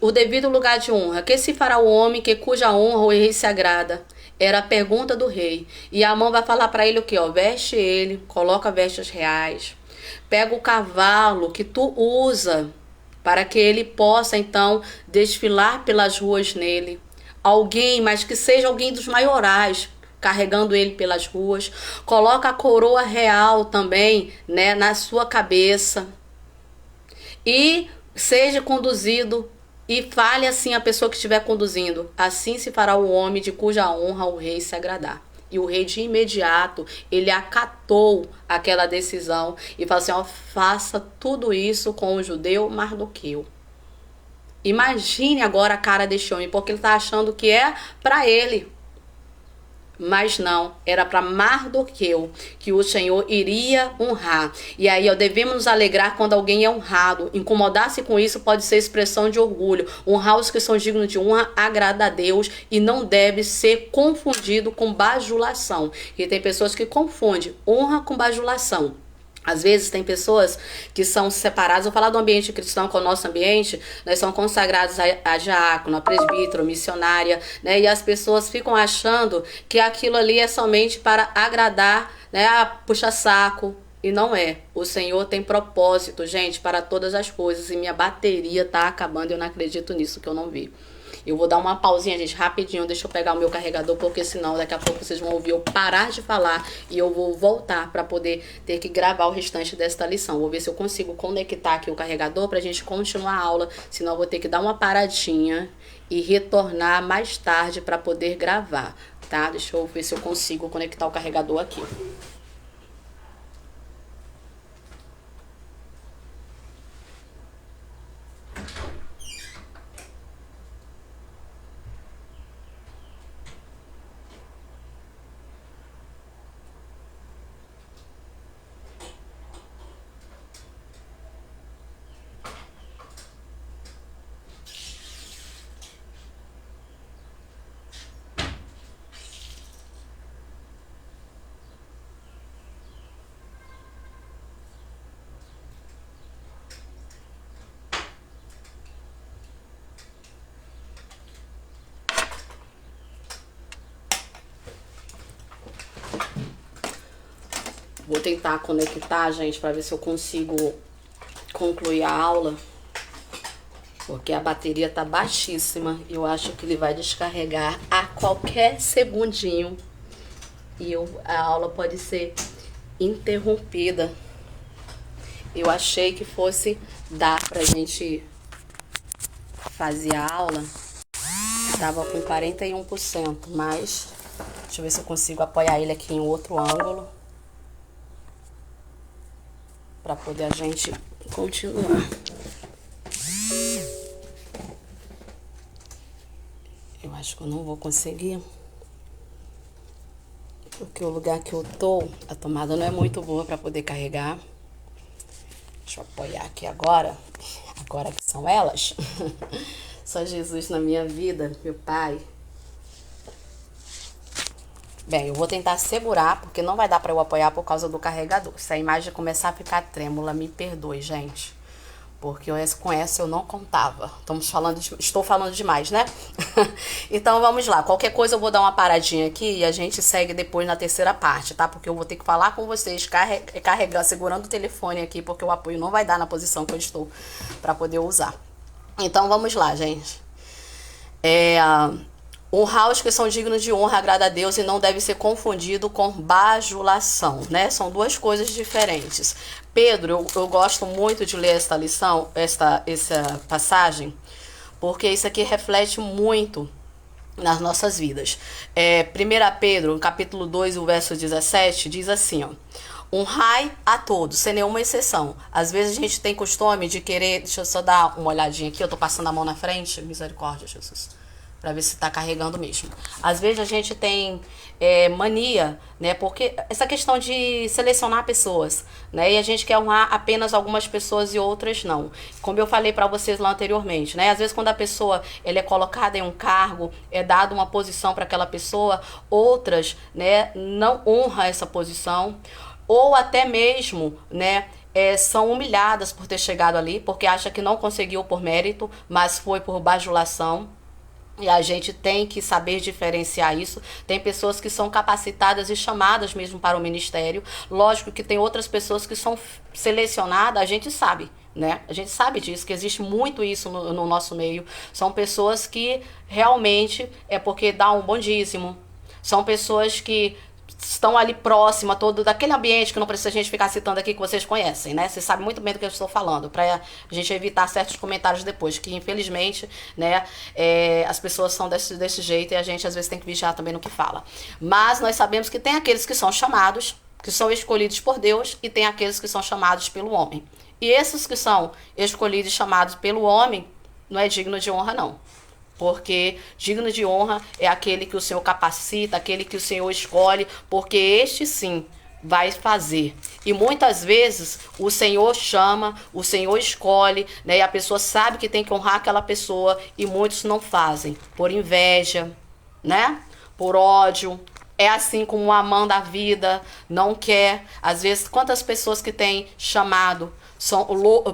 o devido lugar de honra, que se fará o homem que cuja honra o rei se agrada? Era a pergunta do rei. E Amã vai falar para ele o que? Ó, veste ele, coloca vestes reais, pega o cavalo que tu usa, para que ele possa então desfilar pelas ruas nele. Alguém, mas que seja alguém dos maiorais, carregando ele pelas ruas. Coloca a coroa real também, né, na sua cabeça. E seja conduzido, e fale assim a pessoa que estiver conduzindo: assim se fará o homem de cuja honra o rei se agradar. E o rei de imediato, ele acatou aquela decisão e falou assim, ó, faça tudo isso com o judeu Mardoqueu. Imagine agora a cara desse homem, porque ele está achando que é para ele. Mas não, era para Mardoqueu que o Senhor iria honrar. E aí, ó, devemos nos alegrar quando alguém é honrado. Incomodar-se com isso pode ser expressão de orgulho. Honrar os que são dignos de honra agrada a Deus e não deve ser confundido com bajulação. E tem pessoas que confundem honra com bajulação. Às vezes tem pessoas que são separadas. Vou falar do ambiente cristão, que é o nosso ambiente. Nós somos consagrados a diácono, a presbítero, missionária, né? E as pessoas ficam achando que aquilo ali é somente para agradar, né? Puxa saco. E não é. O Senhor tem propósito, gente, para todas as coisas. E minha bateria tá acabando. Eu não acredito nisso, que eu não vi. Eu vou dar uma pausinha, gente, rapidinho. Deixa eu pegar o meu carregador, porque senão daqui a pouco vocês vão ouvir eu parar de falar e eu vou voltar para poder ter que gravar o restante desta lição. Vou ver se eu consigo conectar aqui o carregador pra gente continuar a aula. Senão eu vou ter que dar uma paradinha e retornar mais tarde para poder gravar, tá? Deixa eu ver se eu consigo conectar o carregador aqui. Vou tentar conectar, gente, para ver se eu consigo concluir a aula. Porque a bateria tá baixíssima. Eu acho que ele vai descarregar a qualquer segundinho. E a aula pode ser interrompida. Eu achei que fosse dar pra gente fazer a aula. Tava com 41%, mas deixa eu ver se eu consigo apoiar ele aqui em outro ângulo. Pra poder a gente continuar. Eu acho que eu não vou conseguir. Porque o lugar que eu tô, a tomada não é muito boa pra poder carregar. Deixa eu apoiar aqui agora. Agora que são elas. Só Jesus na minha vida, meu Pai. Bem, eu vou tentar segurar, porque não vai dar pra eu apoiar por causa do carregador. Se a imagem começar a ficar trêmula, me perdoe, gente. Porque com essa eu não contava. Estou falando demais, né? Então vamos lá. Qualquer coisa eu vou dar uma paradinha aqui e a gente segue depois na terceira parte, tá? Porque eu vou ter que falar com vocês, carregar, segurando o telefone aqui, porque o apoio não vai dar na posição que eu estou para poder usar. Então vamos lá, gente. Honrar os que são dignos de honra agrada a Deus e não deve ser confundido com bajulação, né? São duas coisas diferentes. Pedro, eu gosto muito de ler esta lição, essa passagem, porque isso aqui reflete muito nas nossas vidas. 1 Pedro, capítulo 2, o verso 17, diz assim, ó. Honrai a todos, sem nenhuma exceção. Às vezes a gente tem costume de querer... Deixa eu só dar uma olhadinha aqui, eu tô passando a mão na frente. Misericórdia, Jesus. Pra ver se tá carregando mesmo. Às vezes a gente tem mania, né? Porque essa questão de selecionar pessoas, né? E a gente quer honrar apenas algumas pessoas e outras não. Como eu falei pra vocês lá anteriormente, né? Às vezes quando a pessoa ela é colocada em um cargo, é dada uma posição para aquela pessoa, outras, né, não honra essa posição. Ou até mesmo, né, são humilhadas por ter chegado ali, porque acha que não conseguiu por mérito, mas foi por bajulação. E a gente tem que saber diferenciar isso. Tem pessoas que são capacitadas e chamadas mesmo para o ministério. Lógico que tem outras pessoas que são selecionadas, a gente sabe, né? A gente sabe disso, que existe muito isso no nosso meio. São pessoas que realmente é porque dá um bom dízimo. São pessoas que estão ali próxima todo daquele ambiente que não precisa a gente ficar citando aqui, que vocês conhecem, né? Vocês sabem muito bem do que eu estou falando, para a gente evitar certos comentários depois, que infelizmente, né, as pessoas são desse jeito e a gente às vezes tem que vigiar também no que fala. Mas nós sabemos que tem aqueles que são chamados, que são escolhidos por Deus, e tem aqueles que são chamados pelo homem. E esses que são escolhidos e chamados pelo homem, não é digno de honra, não. Porque digno de honra é aquele que o Senhor capacita, aquele que o Senhor escolhe, porque este sim vai fazer. E muitas vezes o Senhor chama, o Senhor escolhe, né? E a pessoa sabe que tem que honrar aquela pessoa e muitos não fazem. Por inveja, né? Por ódio. É assim como a mãe da vida não quer. Às vezes, quantas pessoas que têm chamado são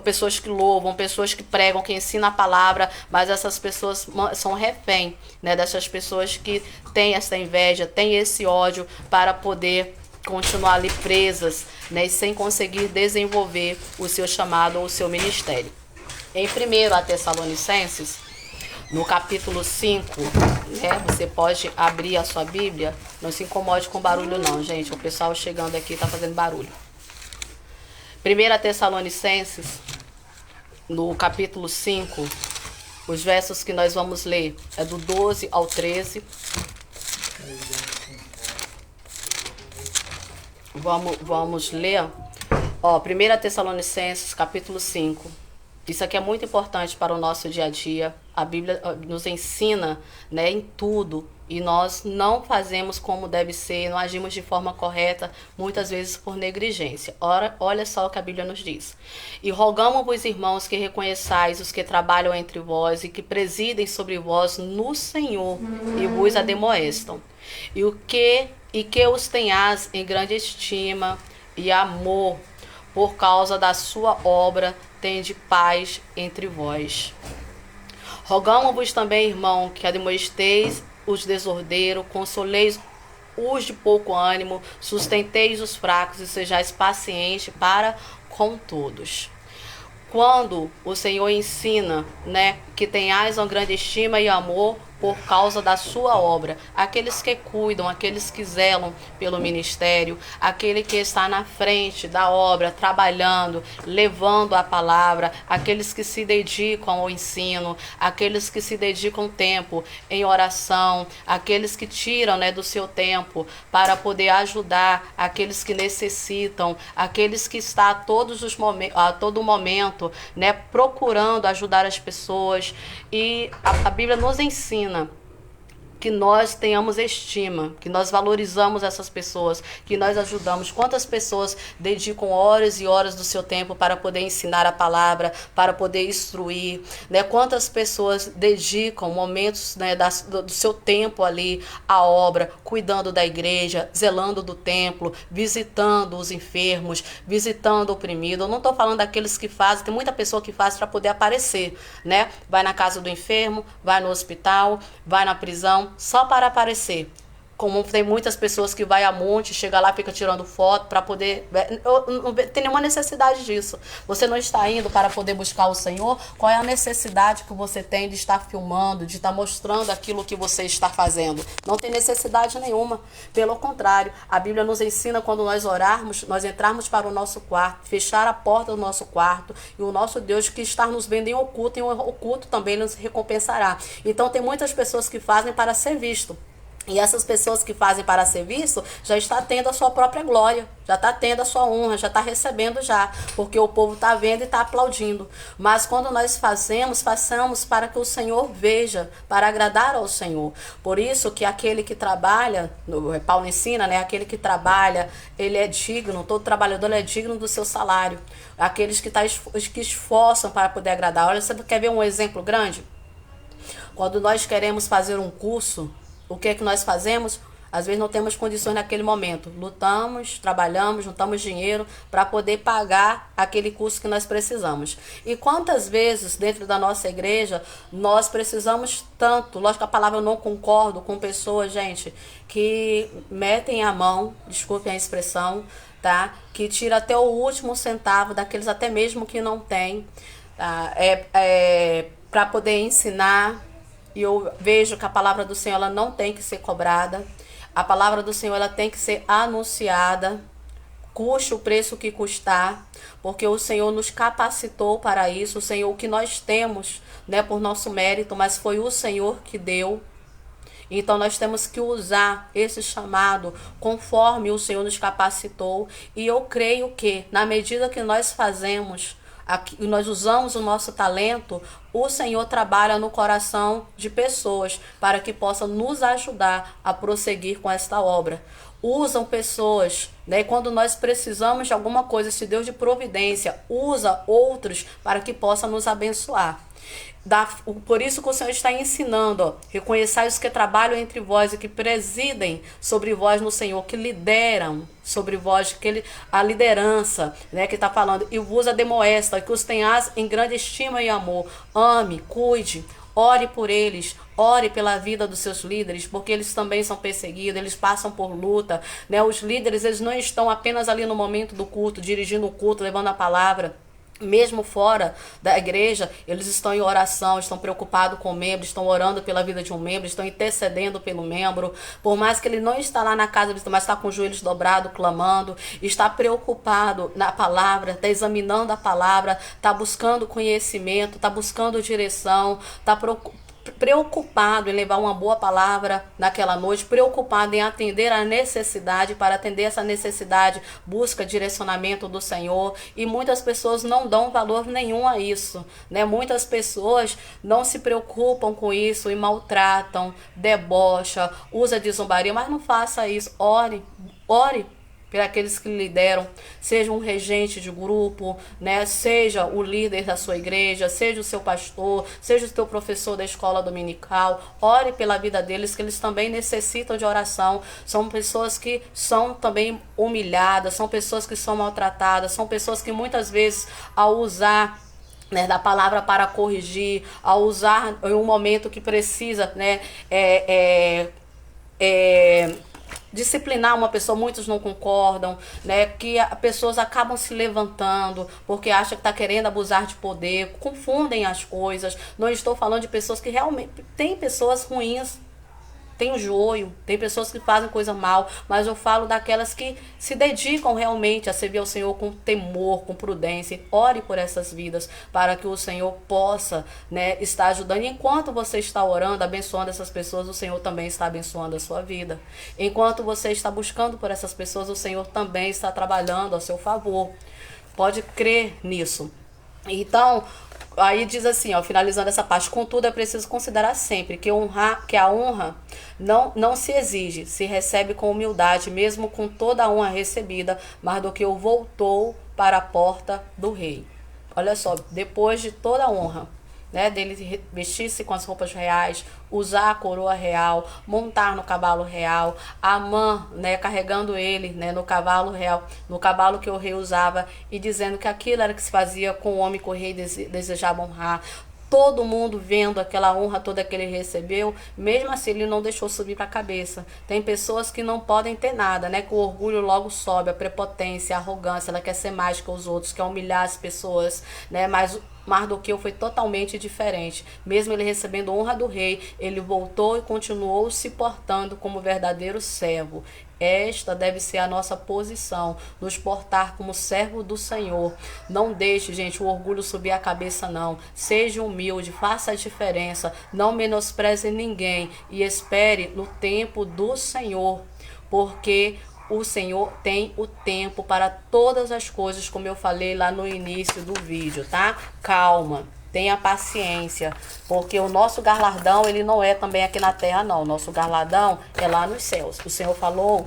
pessoas que louvam, pessoas que pregam, que ensinam a palavra, mas essas pessoas são refém, né, dessas pessoas que têm essa inveja, têm esse ódio para poder continuar ali presas, né, e sem conseguir desenvolver o seu chamado ou o seu ministério. Em 1 Tessalonicenses, no capítulo 5, né, você pode abrir a sua Bíblia. Não se incomode com barulho não, gente. O pessoal chegando aqui está fazendo barulho. 1 Tessalonicenses, no capítulo 5, os versos que nós vamos ler é do 12 ao 13. Vamos ler, ó, 1 Tessalonicenses, capítulo 5. Isso aqui é muito importante para o nosso dia a dia. A Bíblia nos ensina, né, em tudo. E nós não fazemos como deve ser, não agimos de forma correta, muitas vezes por negligência. Ora, olha só o que a Bíblia nos diz. E rogamos-vos, irmãos, que reconheçais os que trabalham entre vós e que presidem sobre vós no Senhor e vos ademoestam. E que os tenhas em grande estima e amor, por causa da sua obra, tende paz entre vós. Rogamos-vos também, irmão, que admoesteis os desordeiros, consoleis os de pouco ânimo, sustenteis os fracos e sejais pacientes para com todos. Quando o Senhor ensina, né, que tenhais uma grande estima e amor por causa da sua obra, aqueles que cuidam, aqueles que zelam pelo ministério, aquele que está na frente da obra, trabalhando, levando a palavra, aqueles que se dedicam ao ensino, aqueles que se dedicam tempo em oração, aqueles que tiram, né, do seu tempo para poder ajudar aqueles que necessitam, aqueles que estão a todo momento, né, procurando ajudar as pessoas. E a Bíblia nos ensina que nós tenhamos estima, que nós valorizamos essas pessoas, que nós ajudamos. Quantas pessoas dedicam horas e horas do seu tempo para poder ensinar a palavra, para poder instruir, né? Quantas pessoas dedicam momentos, né, do seu tempo ali à obra, cuidando da igreja, zelando do templo, visitando os enfermos, visitando o oprimido. Eu não estou falando daqueles que fazem, tem muita pessoa que faz para poder aparecer, né? Vai na casa do enfermo, vai no hospital, vai na prisão, só para aparecer. Como tem muitas pessoas que vai a monte, chega lá, fica tirando foto para poder... não tem nenhuma necessidade disso. Você não está indo para poder buscar o Senhor? Qual é a necessidade que você tem de estar filmando, de estar mostrando aquilo que você está fazendo? Não tem necessidade nenhuma. Pelo contrário, a Bíblia nos ensina, quando nós orarmos, nós entrarmos para o nosso quarto, fechar a porta do nosso quarto, e o nosso Deus que está nos vendo em oculto também nos recompensará. Então tem muitas pessoas que fazem para ser visto. E essas pessoas que fazem para ser visto já está tendo a sua própria glória, já está tendo a sua honra, já está recebendo já, porque o povo está vendo e está aplaudindo. Mas quando nós façamos para que o Senhor veja, para agradar ao Senhor. Por isso que aquele que trabalha, Paulo ensina, né? Aquele que trabalha, ele é digno, todo trabalhador é digno do seu salário. Aqueles que esforçam para poder agradar. Olha, você quer ver um exemplo grande? Quando nós queremos fazer um curso, o que é que nós fazemos? Às vezes não temos condições naquele momento. Lutamos, trabalhamos, juntamos dinheiro para poder pagar aquele curso que nós precisamos. E quantas vezes dentro da nossa igreja nós precisamos tanto, lógico que a palavra eu não concordo com pessoas, gente, que metem a mão, desculpem a expressão, tá? Que tira até o último centavo daqueles até mesmo que não tem, tá? Para poder ensinar. E eu vejo que a palavra do Senhor ela não tem que ser cobrada. A palavra do Senhor ela tem que ser anunciada, custe o preço que custar, porque o Senhor nos capacitou para isso. O Senhor, o que nós temos, não é por nosso mérito, mas foi o Senhor que deu. Então nós temos que usar esse chamado conforme o Senhor nos capacitou. E eu creio que na medida que nós fazemos aqui, nós usamos o nosso talento, o Senhor trabalha no coração de pessoas para que possa nos ajudar a prosseguir com esta obra. Usam pessoas, né? Quando nós precisamos de alguma coisa, esse Deus de providência usa outros para que possa nos abençoar. Por isso que o Senhor está ensinando, ó, reconheçai os que trabalham entre vós e que presidem sobre vós no Senhor, que lideram sobre vós, a liderança, né, que está falando, e vos ademoesta, que os tenhas em grande estima e amor. Ame, cuide, ore por eles, ore pela vida dos seus líderes, porque eles também são perseguidos, eles passam por luta, né? Os líderes, eles não estão apenas ali no momento do culto, dirigindo o culto, levando a palavra. Mesmo fora da igreja, eles estão em oração, estão preocupados com o membro, estão orando pela vida de um membro, estão intercedendo pelo membro. Por mais que ele não está lá na casa, mas está com os joelhos dobrados, clamando, está preocupado na palavra, está examinando a palavra, está buscando conhecimento, está buscando direção, está preocupado em levar uma boa palavra naquela noite, preocupado em atender a necessidade. Para atender essa necessidade, busca direcionamento do Senhor, e muitas pessoas não dão valor nenhum a isso, né? Muitas pessoas não se preocupam com isso e maltratam, debocham, usa de zombaria, mas não faça isso. Ore para aqueles que lideram, seja um regente de grupo, né? Seja o líder da sua igreja, seja o seu pastor, seja o teu professor da escola dominical. Ore pela vida deles, que eles também necessitam de oração. São pessoas que são também humilhadas, são pessoas que são maltratadas, são pessoas que muitas vezes, ao usar, né, da palavra para corrigir, ao usar em um momento que precisa, né, disciplinar uma pessoa, muitos não concordam, né? Que pessoas acabam se levantando porque acham que está querendo abusar de poder, confundem as coisas. Não estou falando de pessoas que realmente... Tem pessoas ruins, tem o joio, tem pessoas que fazem coisa mal, mas eu falo daquelas que se dedicam realmente a servir ao Senhor com temor, com prudência. Ore por essas vidas para que o Senhor possa, né, estar ajudando. E enquanto você está orando, abençoando essas pessoas, o Senhor também está abençoando a sua vida. Enquanto você está buscando por essas pessoas, o Senhor também está trabalhando a seu favor. Pode crer nisso. Então, aí diz assim, ó, finalizando essa parte: contudo, é preciso considerar sempre que a honra não se exige, se recebe com humildade, mesmo com toda a honra recebida, mais do que o voltou para a porta do rei. Olha só, depois de toda a honra, né, dele vestir-se com as roupas reais, usar a coroa real, montar no cavalo real, Amã, né, carregando ele, né, no cavalo real, no cavalo que o rei usava, e dizendo que aquilo era que se fazia com o homem que o rei desejava honrar. Todo mundo vendo aquela honra toda que ele recebeu, mesmo assim ele não deixou subir para a cabeça. Tem pessoas que não podem ter nada, né? Que o orgulho logo sobe, a prepotência, a arrogância, ela quer ser mais que os outros, quer humilhar as pessoas, né? Mas Mardoqueu foi totalmente diferente. Mesmo ele recebendo honra do rei, ele voltou e continuou se portando como verdadeiro servo. Esta deve ser a nossa posição, nos portar como servo do Senhor. Não deixe, gente, o orgulho subir a cabeça, não. Seja humilde, faça a diferença, não menospreze ninguém e espere no tempo do Senhor, porque o Senhor tem o tempo para todas as coisas, como eu falei lá no início do vídeo, tá? Calma. Tenha paciência, porque o nosso galardão, ele não é também aqui na terra, não. O nosso galardão é lá nos céus. O Senhor falou: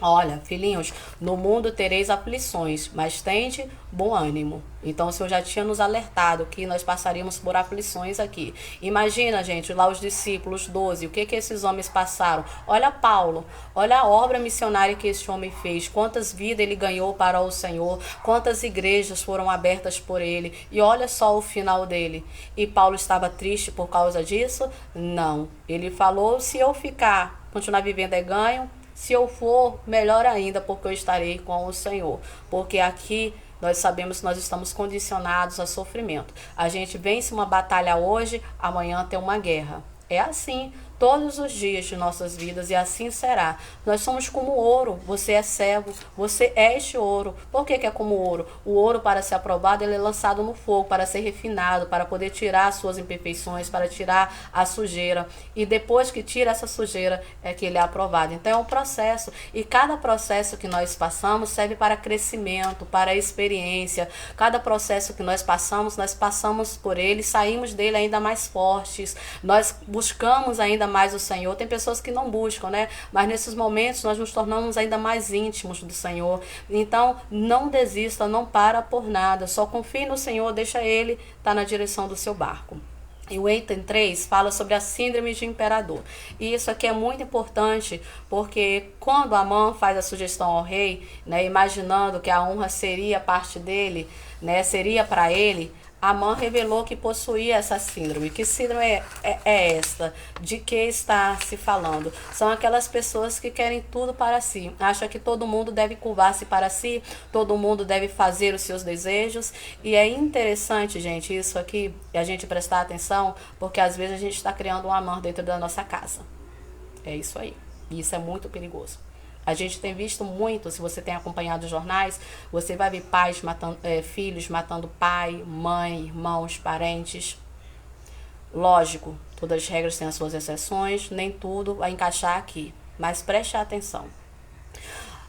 olha, filhinhos, no mundo tereis aflições, mas tende bom ânimo. Então o Senhor já tinha nos alertado que nós passaríamos por aflições aqui. Imagina, gente, lá os discípulos 12, o que esses homens passaram. Olha Paulo, olha a obra missionária que esse homem fez, quantas vidas ele ganhou para o Senhor, quantas igrejas foram abertas por ele, e olha só o final dele. E Paulo estava triste por causa disso? Não. Ele falou: se eu ficar, continuar vivendo é ganho. Se eu for, melhor ainda, porque eu estarei com o Senhor. Porque aqui nós sabemos que nós estamos condicionados a sofrimento. A gente vence uma batalha hoje, amanhã tem uma guerra. É assim. todos os dias de nossas vidas, e assim será. Nós somos como ouro, você é servo, você é este ouro. Por que é como ouro? O ouro, para ser aprovado, ele é lançado no fogo, para ser refinado, para poder tirar as suas imperfeições, para tirar a sujeira. E depois que tira essa sujeira, é que ele é aprovado. Então é um processo, e cada processo que nós passamos serve para crescimento, para experiência. Cada processo que nós passamos por ele, saímos dele ainda mais fortes. Nós buscamos ainda mais o Senhor. Tem pessoas que não buscam, né? Mas nesses momentos nós nos tornamos ainda mais íntimos do Senhor. Então, não desista, não para por nada. Só confie no Senhor, deixa Ele estar na direção do seu barco. E o item 3 fala sobre a síndrome de imperador. E isso aqui é muito importante, porque quando Amã faz a sugestão ao rei, né, imaginando que a honra seria parte dele, né, seria para ele, Amã revelou que possuía essa síndrome. Que síndrome é esta? De que está se falando? São aquelas pessoas que querem tudo para si. Acham que todo mundo deve curvar-se para si, todo mundo deve fazer os seus desejos. E é interessante, gente, isso aqui, e a gente prestar atenção, porque às vezes a gente está criando um Amã dentro da nossa casa. É isso aí. E isso é muito perigoso. A gente tem visto muito, se você tem acompanhado os jornais, você vai ver pais matando, filhos matando pai, mãe, irmãos, parentes. Lógico, todas as regras têm as suas exceções, nem tudo vai encaixar aqui, mas preste atenção.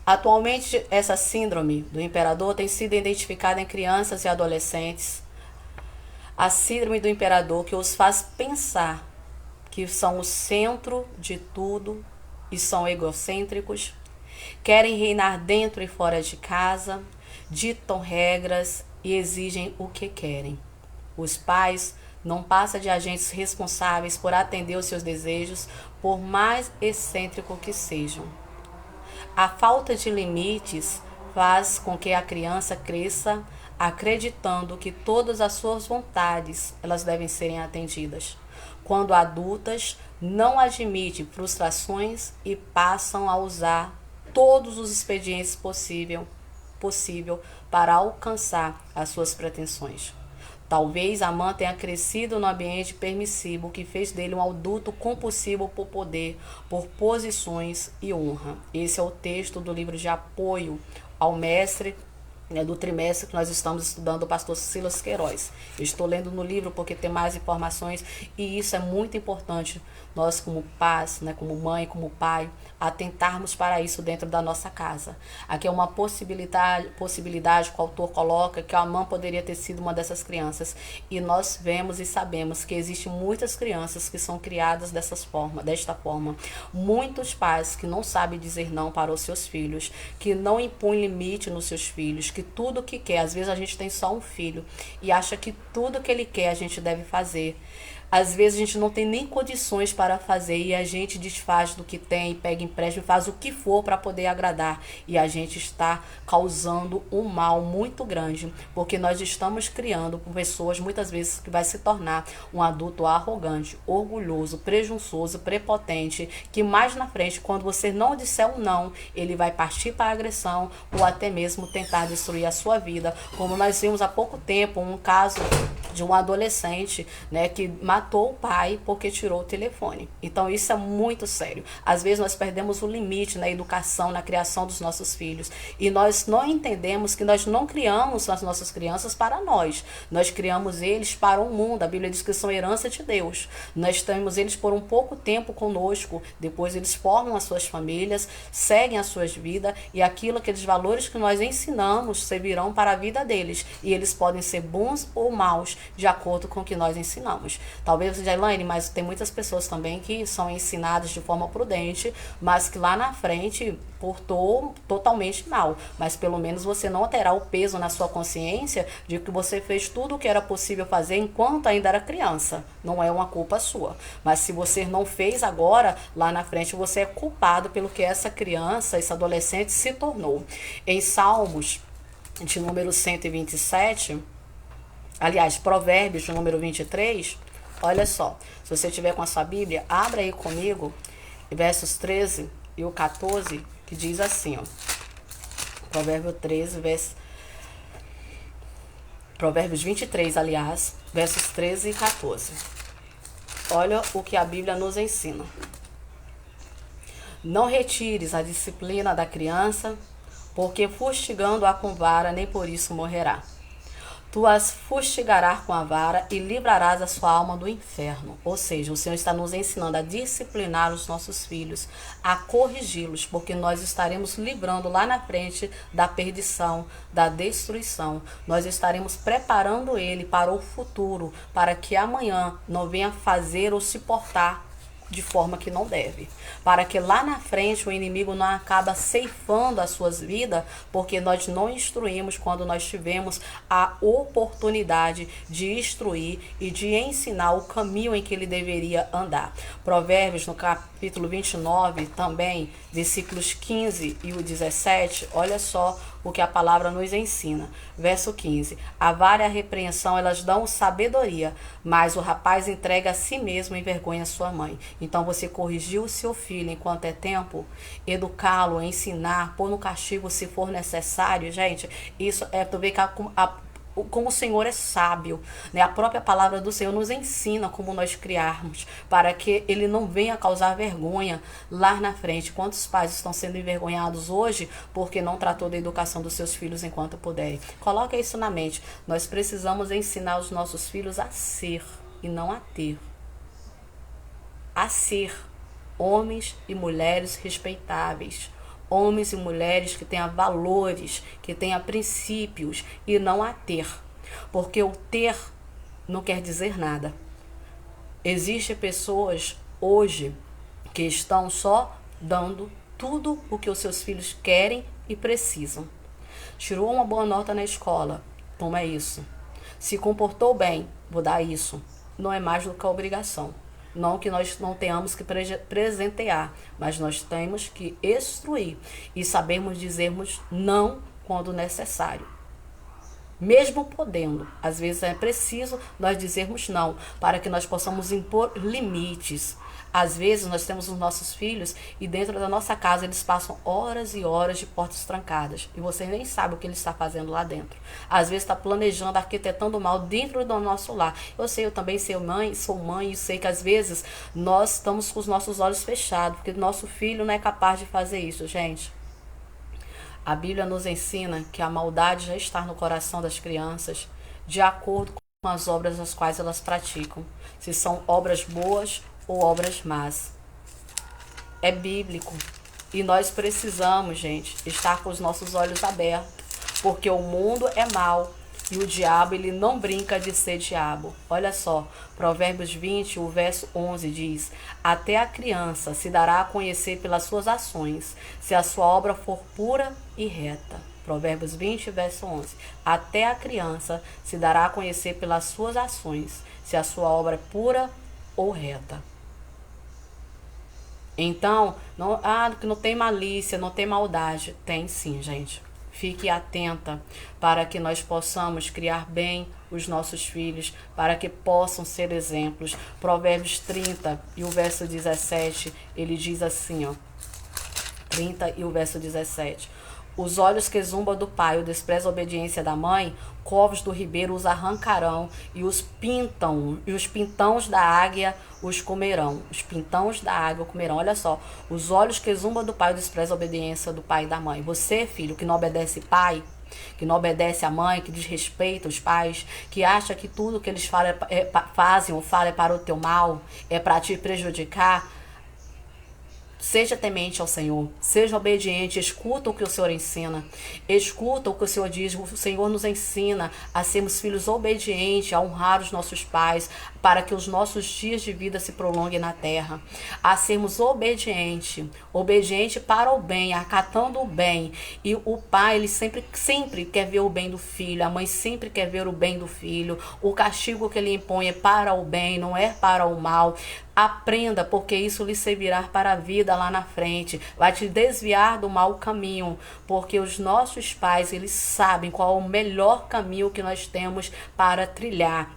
Atualmente, essa síndrome do imperador tem sido identificada em crianças e adolescentes. A síndrome do imperador que os faz pensar que são o centro de tudo e são egocêntricos. Querem reinar dentro e fora de casa, ditam regras e exigem o que querem. Os pais não passam de agentes responsáveis por atender os seus desejos, por mais excêntrico que sejam. A falta de limites faz com que a criança cresça acreditando que todas as suas vontades elas devem serem atendidas. Quando adultas, não admitem frustrações e passam a usar todos os expedientes possível para alcançar as suas pretensões. Talvez Amã tenha crescido no ambiente permissivo que fez dele um adulto compulsivo por poder, por posições e honra. Esse é o texto do livro de apoio ao mestre, do trimestre que nós estamos estudando, o pastor Silas Queiroz. Eu estou lendo no livro porque tem mais informações e isso é muito importante. Nós como pais, né, como mãe, como pai, atentarmos para isso dentro da nossa casa. Aqui é uma possibilidade que o autor coloca, que a Amã poderia ter sido uma dessas crianças. E nós vemos e sabemos que existem muitas crianças que são criadas desta forma. Muitos pais que não sabem dizer não para os seus filhos, que não impõem limite nos seus filhos, que tudo que quer, às vezes a gente tem só um filho e acha que tudo que ele quer a gente deve fazer. Às vezes a gente não tem nem condições para fazer e a gente desfaz do que tem, pega empréstimo e faz o que for para poder agradar. E a gente está causando um mal muito grande, porque nós estamos criando pessoas muitas vezes que vai se tornar um adulto arrogante, orgulhoso, presunçoso, prepotente, que mais na frente, quando você não disser um não, ele vai partir para a agressão ou até mesmo tentar destruir a sua vida. Como nós vimos há pouco tempo um caso de um adolescente, né, que matou o pai porque tirou o telefone. Então isso é muito sério. Às vezes nós perdemos o limite na educação, na criação dos nossos filhos e nós não entendemos que nós não criamos as nossas crianças para nós. Nós criamos eles para o mundo. A Bíblia diz que são herança de Deus. Nós temos eles por um pouco tempo conosco, depois eles formam as suas famílias, seguem as suas vidas e aqueles valores que nós ensinamos servirão para a vida deles e eles podem ser bons ou maus de acordo com o que nós ensinamos. Talvez seja Elaine, mas tem muitas pessoas também que são ensinadas de forma prudente, mas que lá na frente portou totalmente mal. Mas pelo menos você não terá o peso na sua consciência de que você fez tudo o que era possível fazer enquanto ainda era criança. Não é uma culpa sua. Mas se você não fez agora, lá na frente você é culpado pelo que essa criança, esse adolescente se tornou. Em Salmos, de número 127, aliás, Provérbios, de número 23, olha só, se você tiver com a sua Bíblia, abra aí comigo, versos 13 e o 14, que diz assim, ó, Provérbios 23, aliás, versos 13 e 14. Olha o que a Bíblia nos ensina. Não retires a disciplina da criança, porque fustigando-a com vara, nem por isso morrerá. Tu as fustigarás com a vara e livrarás a sua alma do inferno. Ou seja, o Senhor está nos ensinando a disciplinar os nossos filhos, a corrigi-los, porque nós estaremos livrando lá na frente da perdição, da destruição. Nós estaremos preparando ele para o futuro, para que amanhã não venha fazer ou se portar de forma que não deve, para que lá na frente o inimigo não acaba ceifando as suas vidas, porque nós não instruímos quando nós tivemos a oportunidade de instruir e de ensinar o caminho em que ele deveria andar. Provérbios, no capítulo 29, também, versículos 15 e o 17, olha só o que a palavra nos ensina. Verso 15. A vara e a repreensão, elas dão sabedoria, mas o rapaz entrega a si mesmo e envergonha sua mãe. Então você corrigiu o seu filho enquanto é tempo, educá-lo, ensinar, pôr no castigo se for necessário. Gente, isso é tu ver que como o Senhor é sábio, né? A própria palavra do Senhor nos ensina como nós criarmos, para que ele não venha causar vergonha lá na frente. Quantos pais estão sendo envergonhados hoje porque não tratou da educação dos seus filhos enquanto puderem? Coloca isso na mente. Nós precisamos ensinar os nossos filhos a ser e não a ter. A ser homens e mulheres respeitáveis. Homens e mulheres que tenham valores, que tenham princípios e não a ter. Porque o ter não quer dizer nada. Existem pessoas hoje que estão só dando tudo o que os seus filhos querem e precisam. Tirou uma boa nota na escola, toma isso. Se comportou bem, vou dar isso. Não é mais do que a obrigação. Não que nós não tenhamos que presentear, mas nós temos que instruir e sabermos dizermos não quando necessário. Mesmo podendo, às vezes é preciso nós dizermos não, para que nós possamos impor limites. Às vezes nós temos os nossos filhos e dentro da nossa casa eles passam horas e horas de portas trancadas. E você nem sabe o que ele está fazendo lá dentro. Às vezes está planejando, arquitetando mal dentro do nosso lar. Eu sei, eu também sou mãe e sei que às vezes nós estamos com os nossos olhos fechados, porque nosso filho não é capaz de fazer isso, gente. A Bíblia nos ensina que a maldade já está no coração das crianças, de acordo com as obras as quais elas praticam. Se são obras boas ou obras más. É bíblico. E nós precisamos, gente, estar com os nossos olhos abertos. Porque o mundo é mau. E o diabo, ele não brinca de ser diabo. Olha só, Provérbios 20, o verso 11 diz: até a criança se dará a conhecer pelas suas ações, se a sua obra for pura e reta. Provérbios 20, verso 11. Até a criança se dará a conhecer pelas suas ações, se a sua obra é pura ou reta. Então, que não tem malícia, não tem maldade. Tem sim, gente. Fique atenta para que nós possamos criar bem os nossos filhos, para que possam ser exemplos. Provérbios 30 e o verso 17, ele diz assim, ó. 30 e o verso 17. Os olhos que zumbam do pai, o despreza a obediência da mãe, covos do ribeiro os arrancarão, e os pintões da águia os comerão. Os pintões da águia o comerão. Olha só, os olhos que zumbam do pai, o despreza a obediência do pai e da mãe. Você, filho, que não obedece pai, que não obedece a mãe, que desrespeita os pais, que acha que tudo que eles fazem ou falam é para o teu mal, é para te prejudicar. Seja temente ao Senhor, seja obediente, escuta o que o Senhor ensina, escuta o que o Senhor diz. O Senhor nos ensina a sermos filhos obedientes, a honrar os nossos pais, para que os nossos dias de vida se prolonguem na terra, a sermos obediente para o bem, acatando o bem. E o pai, ele sempre quer ver o bem do filho, a mãe sempre quer ver o bem do filho. O castigo que ele impõe é para o bem, não é para o mal. Aprenda, porque isso lhe servirá para a vida lá na frente. Vai te desviar do mau caminho, porque os nossos pais, eles sabem qual é o melhor caminho que nós temos para trilhar.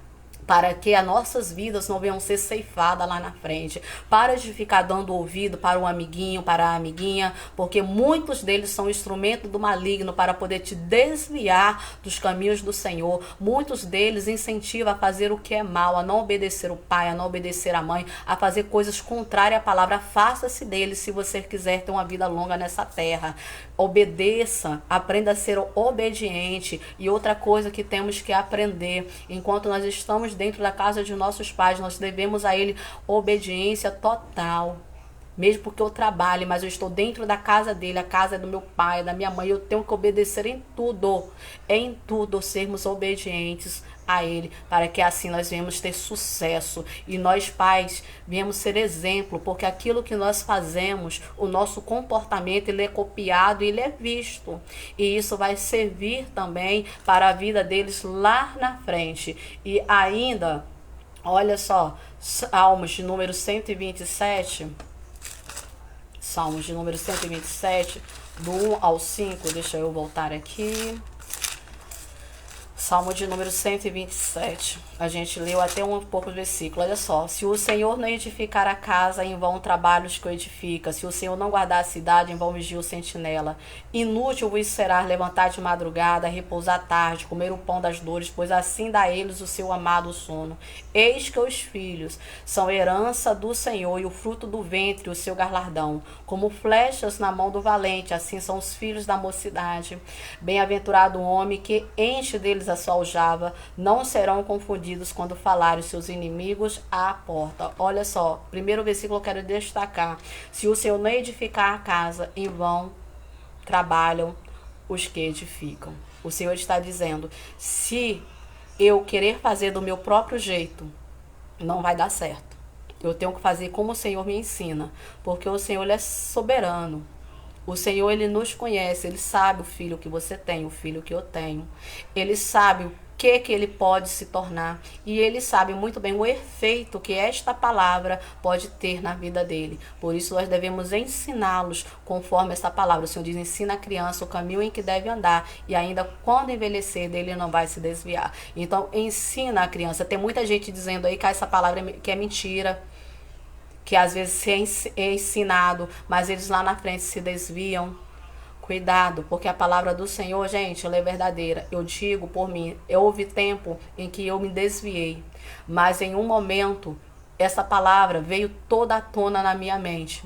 para que as nossas vidas não venham ser ceifadas lá na frente. Para de ficar dando ouvido para um amiguinho, para a amiguinha, porque muitos deles são instrumento do maligno para poder te desviar dos caminhos do Senhor. Muitos deles incentivam a fazer o que é mal, a não obedecer o pai, a não obedecer a mãe, a fazer coisas contrárias à palavra. Afasta-se deles se você quiser ter uma vida longa nessa terra. Obedeça, aprenda a ser obediente. E outra coisa que temos que aprender, enquanto nós estamos dentro da casa de nossos pais, nós devemos a ele obediência total. Mesmo porque eu trabalho, mas eu estou dentro da casa dele, a casa é do meu pai, da minha mãe, eu tenho que obedecer em tudo, sermos obedientes a ele, para que assim nós venhamos ter sucesso. E nós pais viemos ser exemplo, porque aquilo que nós fazemos, o nosso comportamento, ele é copiado e ele é visto. E isso vai servir também para a vida deles lá na frente. E ainda, olha só, Salmos de número 127... Salmos de número 127, do 1 ao 5, deixa eu voltar aqui. Salmo de número 127, a gente leu até um pouco do versículo, olha só. Se o Senhor não edificar a casa, em vão trabalhos que o edifica. Se o Senhor não guardar a cidade, em vão vigia o sentinela. Inútil vos será levantar de madrugada, repousar à tarde, comer o pão das dores, pois assim dá a eles o seu amado sono. Eis que os filhos são herança do Senhor, e o fruto do ventre o seu galardão. Como flechas na mão do valente, assim são os filhos da mocidade. Bem-aventurado o homem que enche deles a sua aljava, não serão confundidos quando falarem os seus inimigos à porta. Olha só, primeiro versículo eu quero destacar. Se o Senhor não edificar a casa, em vão trabalham os que edificam. O Senhor está dizendo, se eu querer fazer do meu próprio jeito, não vai dar certo. Eu tenho que fazer como o Senhor me ensina, porque o Senhor ele é soberano. O Senhor, ele nos conhece, ele sabe o filho que você tem, o filho que eu tenho. Ele sabe o que ele pode se tornar. E ele sabe muito bem o efeito que esta palavra pode ter na vida dele. Por isso, nós devemos ensiná-los conforme essa palavra. O Senhor diz, ensina a criança o caminho em que deve andar. E ainda quando envelhecer, dele não vai se desviar. Então, ensina a criança. Tem muita gente dizendo aí que essa palavra que é mentira, que às vezes é ensinado, mas eles lá na frente se desviam. Cuidado, porque a palavra do Senhor, gente, ela é verdadeira. Eu digo por mim, houve tempo em que eu me desviei, mas em um momento, essa palavra veio toda à tona na minha mente.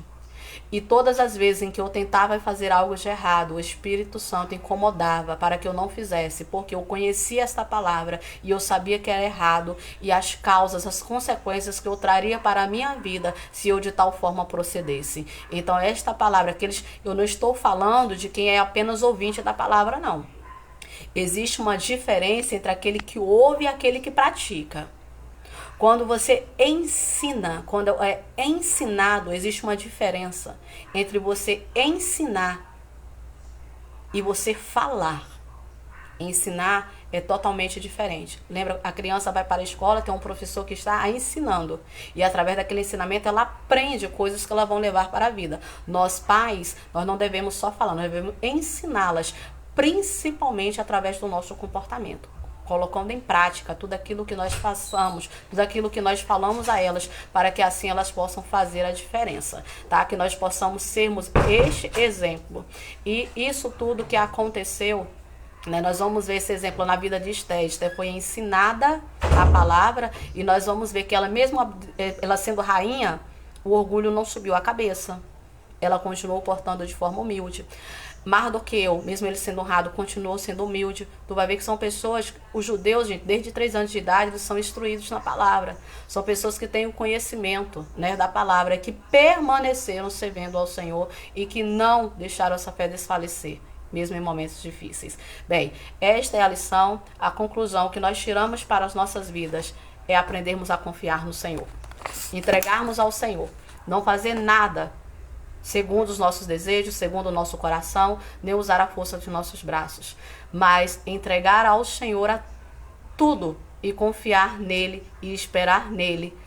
E todas as vezes em que eu tentava fazer algo de errado, o Espírito Santo incomodava para que eu não fizesse, porque eu conhecia esta palavra e eu sabia que era errado e as causas, as consequências que eu traria para a minha vida se eu de tal forma procedesse. Então esta palavra, eu não estou falando de quem é apenas ouvinte da palavra, não. Existe uma diferença entre aquele que ouve e aquele que pratica. Quando você ensina, quando é ensinado, existe uma diferença entre você ensinar e você falar. Ensinar é totalmente diferente. Lembra, a criança vai para a escola, tem um professor que está a ensinando. E através daquele ensinamento, ela aprende coisas que ela vão levar para a vida. Nós pais, nós não devemos só falar, nós devemos ensiná-las, principalmente através do nosso comportamento. Colocando em prática tudo aquilo que nós passamos, tudo aquilo que nós falamos a elas, para que assim elas possam fazer a diferença, tá? Que nós possamos sermos este exemplo. E isso tudo que aconteceu, né? Nós vamos ver esse exemplo na vida de Esté. Esté foi ensinada a palavra e nós vamos ver que ela, mesmo ela sendo rainha, o orgulho não subiu a cabeça. Ela continuou portando de forma humilde. Mardoqueu, mesmo ele sendo honrado, continuou sendo humilde. Tu vai ver que são pessoas, os judeus, gente, desde 3 anos de idade, eles são instruídos na palavra. São pessoas que têm o conhecimento, né, da palavra, que permaneceram servindo ao Senhor e que não deixaram essa fé desfalecer, mesmo em momentos difíceis. Bem, esta é a lição, a conclusão que nós tiramos para as nossas vidas é aprendermos a confiar no Senhor. Entregarmos ao Senhor. Não fazer nada segundo os nossos desejos, segundo o nosso coração, nem usar a força dos nossos braços, mas entregar ao Senhor a tudo e confiar nele e esperar nele.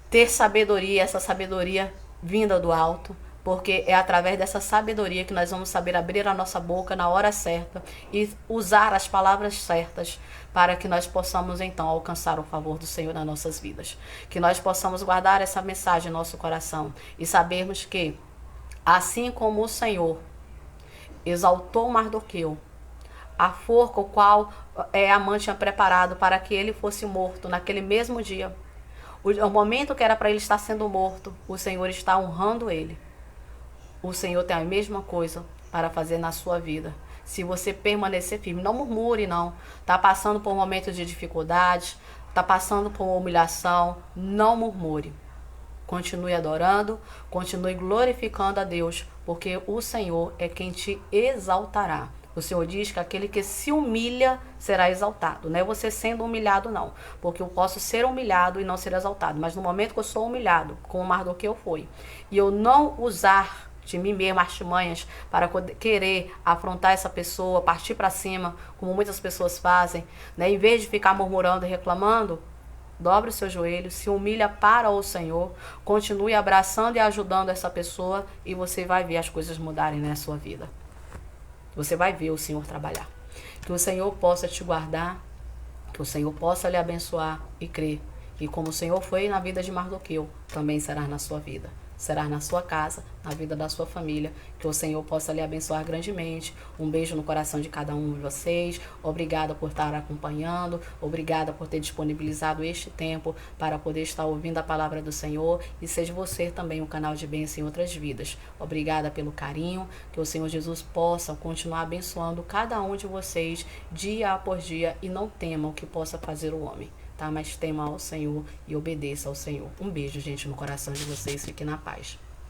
Ter sabedoria, essa sabedoria vinda do alto, porque é através dessa sabedoria que nós vamos saber abrir a nossa boca na hora certa e usar as palavras certas para que nós possamos então alcançar o favor do Senhor nas nossas vidas. Que nós possamos guardar essa mensagem no nosso coração e sabermos que, assim como o Senhor exaltou Mardoqueu, a forca o qual Amã tinha preparado para que ele fosse morto naquele mesmo dia, o momento que era para ele estar sendo morto, o Senhor está honrando ele. O Senhor tem a mesma coisa para fazer na sua vida. Se você permanecer firme, não murmure, não. Está passando por um momento de dificuldade, está passando por uma humilhação, não murmure. Continue adorando, continue glorificando a Deus, porque o Senhor é quem te exaltará. O Senhor diz que aquele que se humilha será exaltado. Não é você sendo humilhado, não. Porque eu posso ser humilhado e não ser exaltado. Mas no momento que eu sou humilhado, como Mardoqueu foi, e eu não usar de mim mesmo artimanhas para querer afrontar essa pessoa, partir para cima, como muitas pessoas fazem, né? Em vez de ficar murmurando e reclamando, dobre o seu joelho, se humilha para o Senhor, continue abraçando e ajudando essa pessoa e você vai ver as coisas mudarem na sua vida. Você vai ver o Senhor trabalhar. Que o Senhor possa te guardar, que o Senhor possa lhe abençoar e crer. E como o Senhor foi na vida de Mardoqueu, também será na sua vida. Será na sua casa, na vida da sua família. Que o Senhor possa lhe abençoar grandemente. Um beijo no coração de cada um de vocês. Obrigada por estar acompanhando. Obrigada por ter disponibilizado este tempo para poder estar ouvindo a palavra do Senhor. E seja você também um canal de bênção em outras vidas. Obrigada pelo carinho. Que o Senhor Jesus possa continuar abençoando cada um de vocês dia após dia. E não temam o que possa fazer o homem. Tá? Mas tema ao Senhor e obedeça ao Senhor. Um beijo, gente, no coração de vocês. Fique na paz.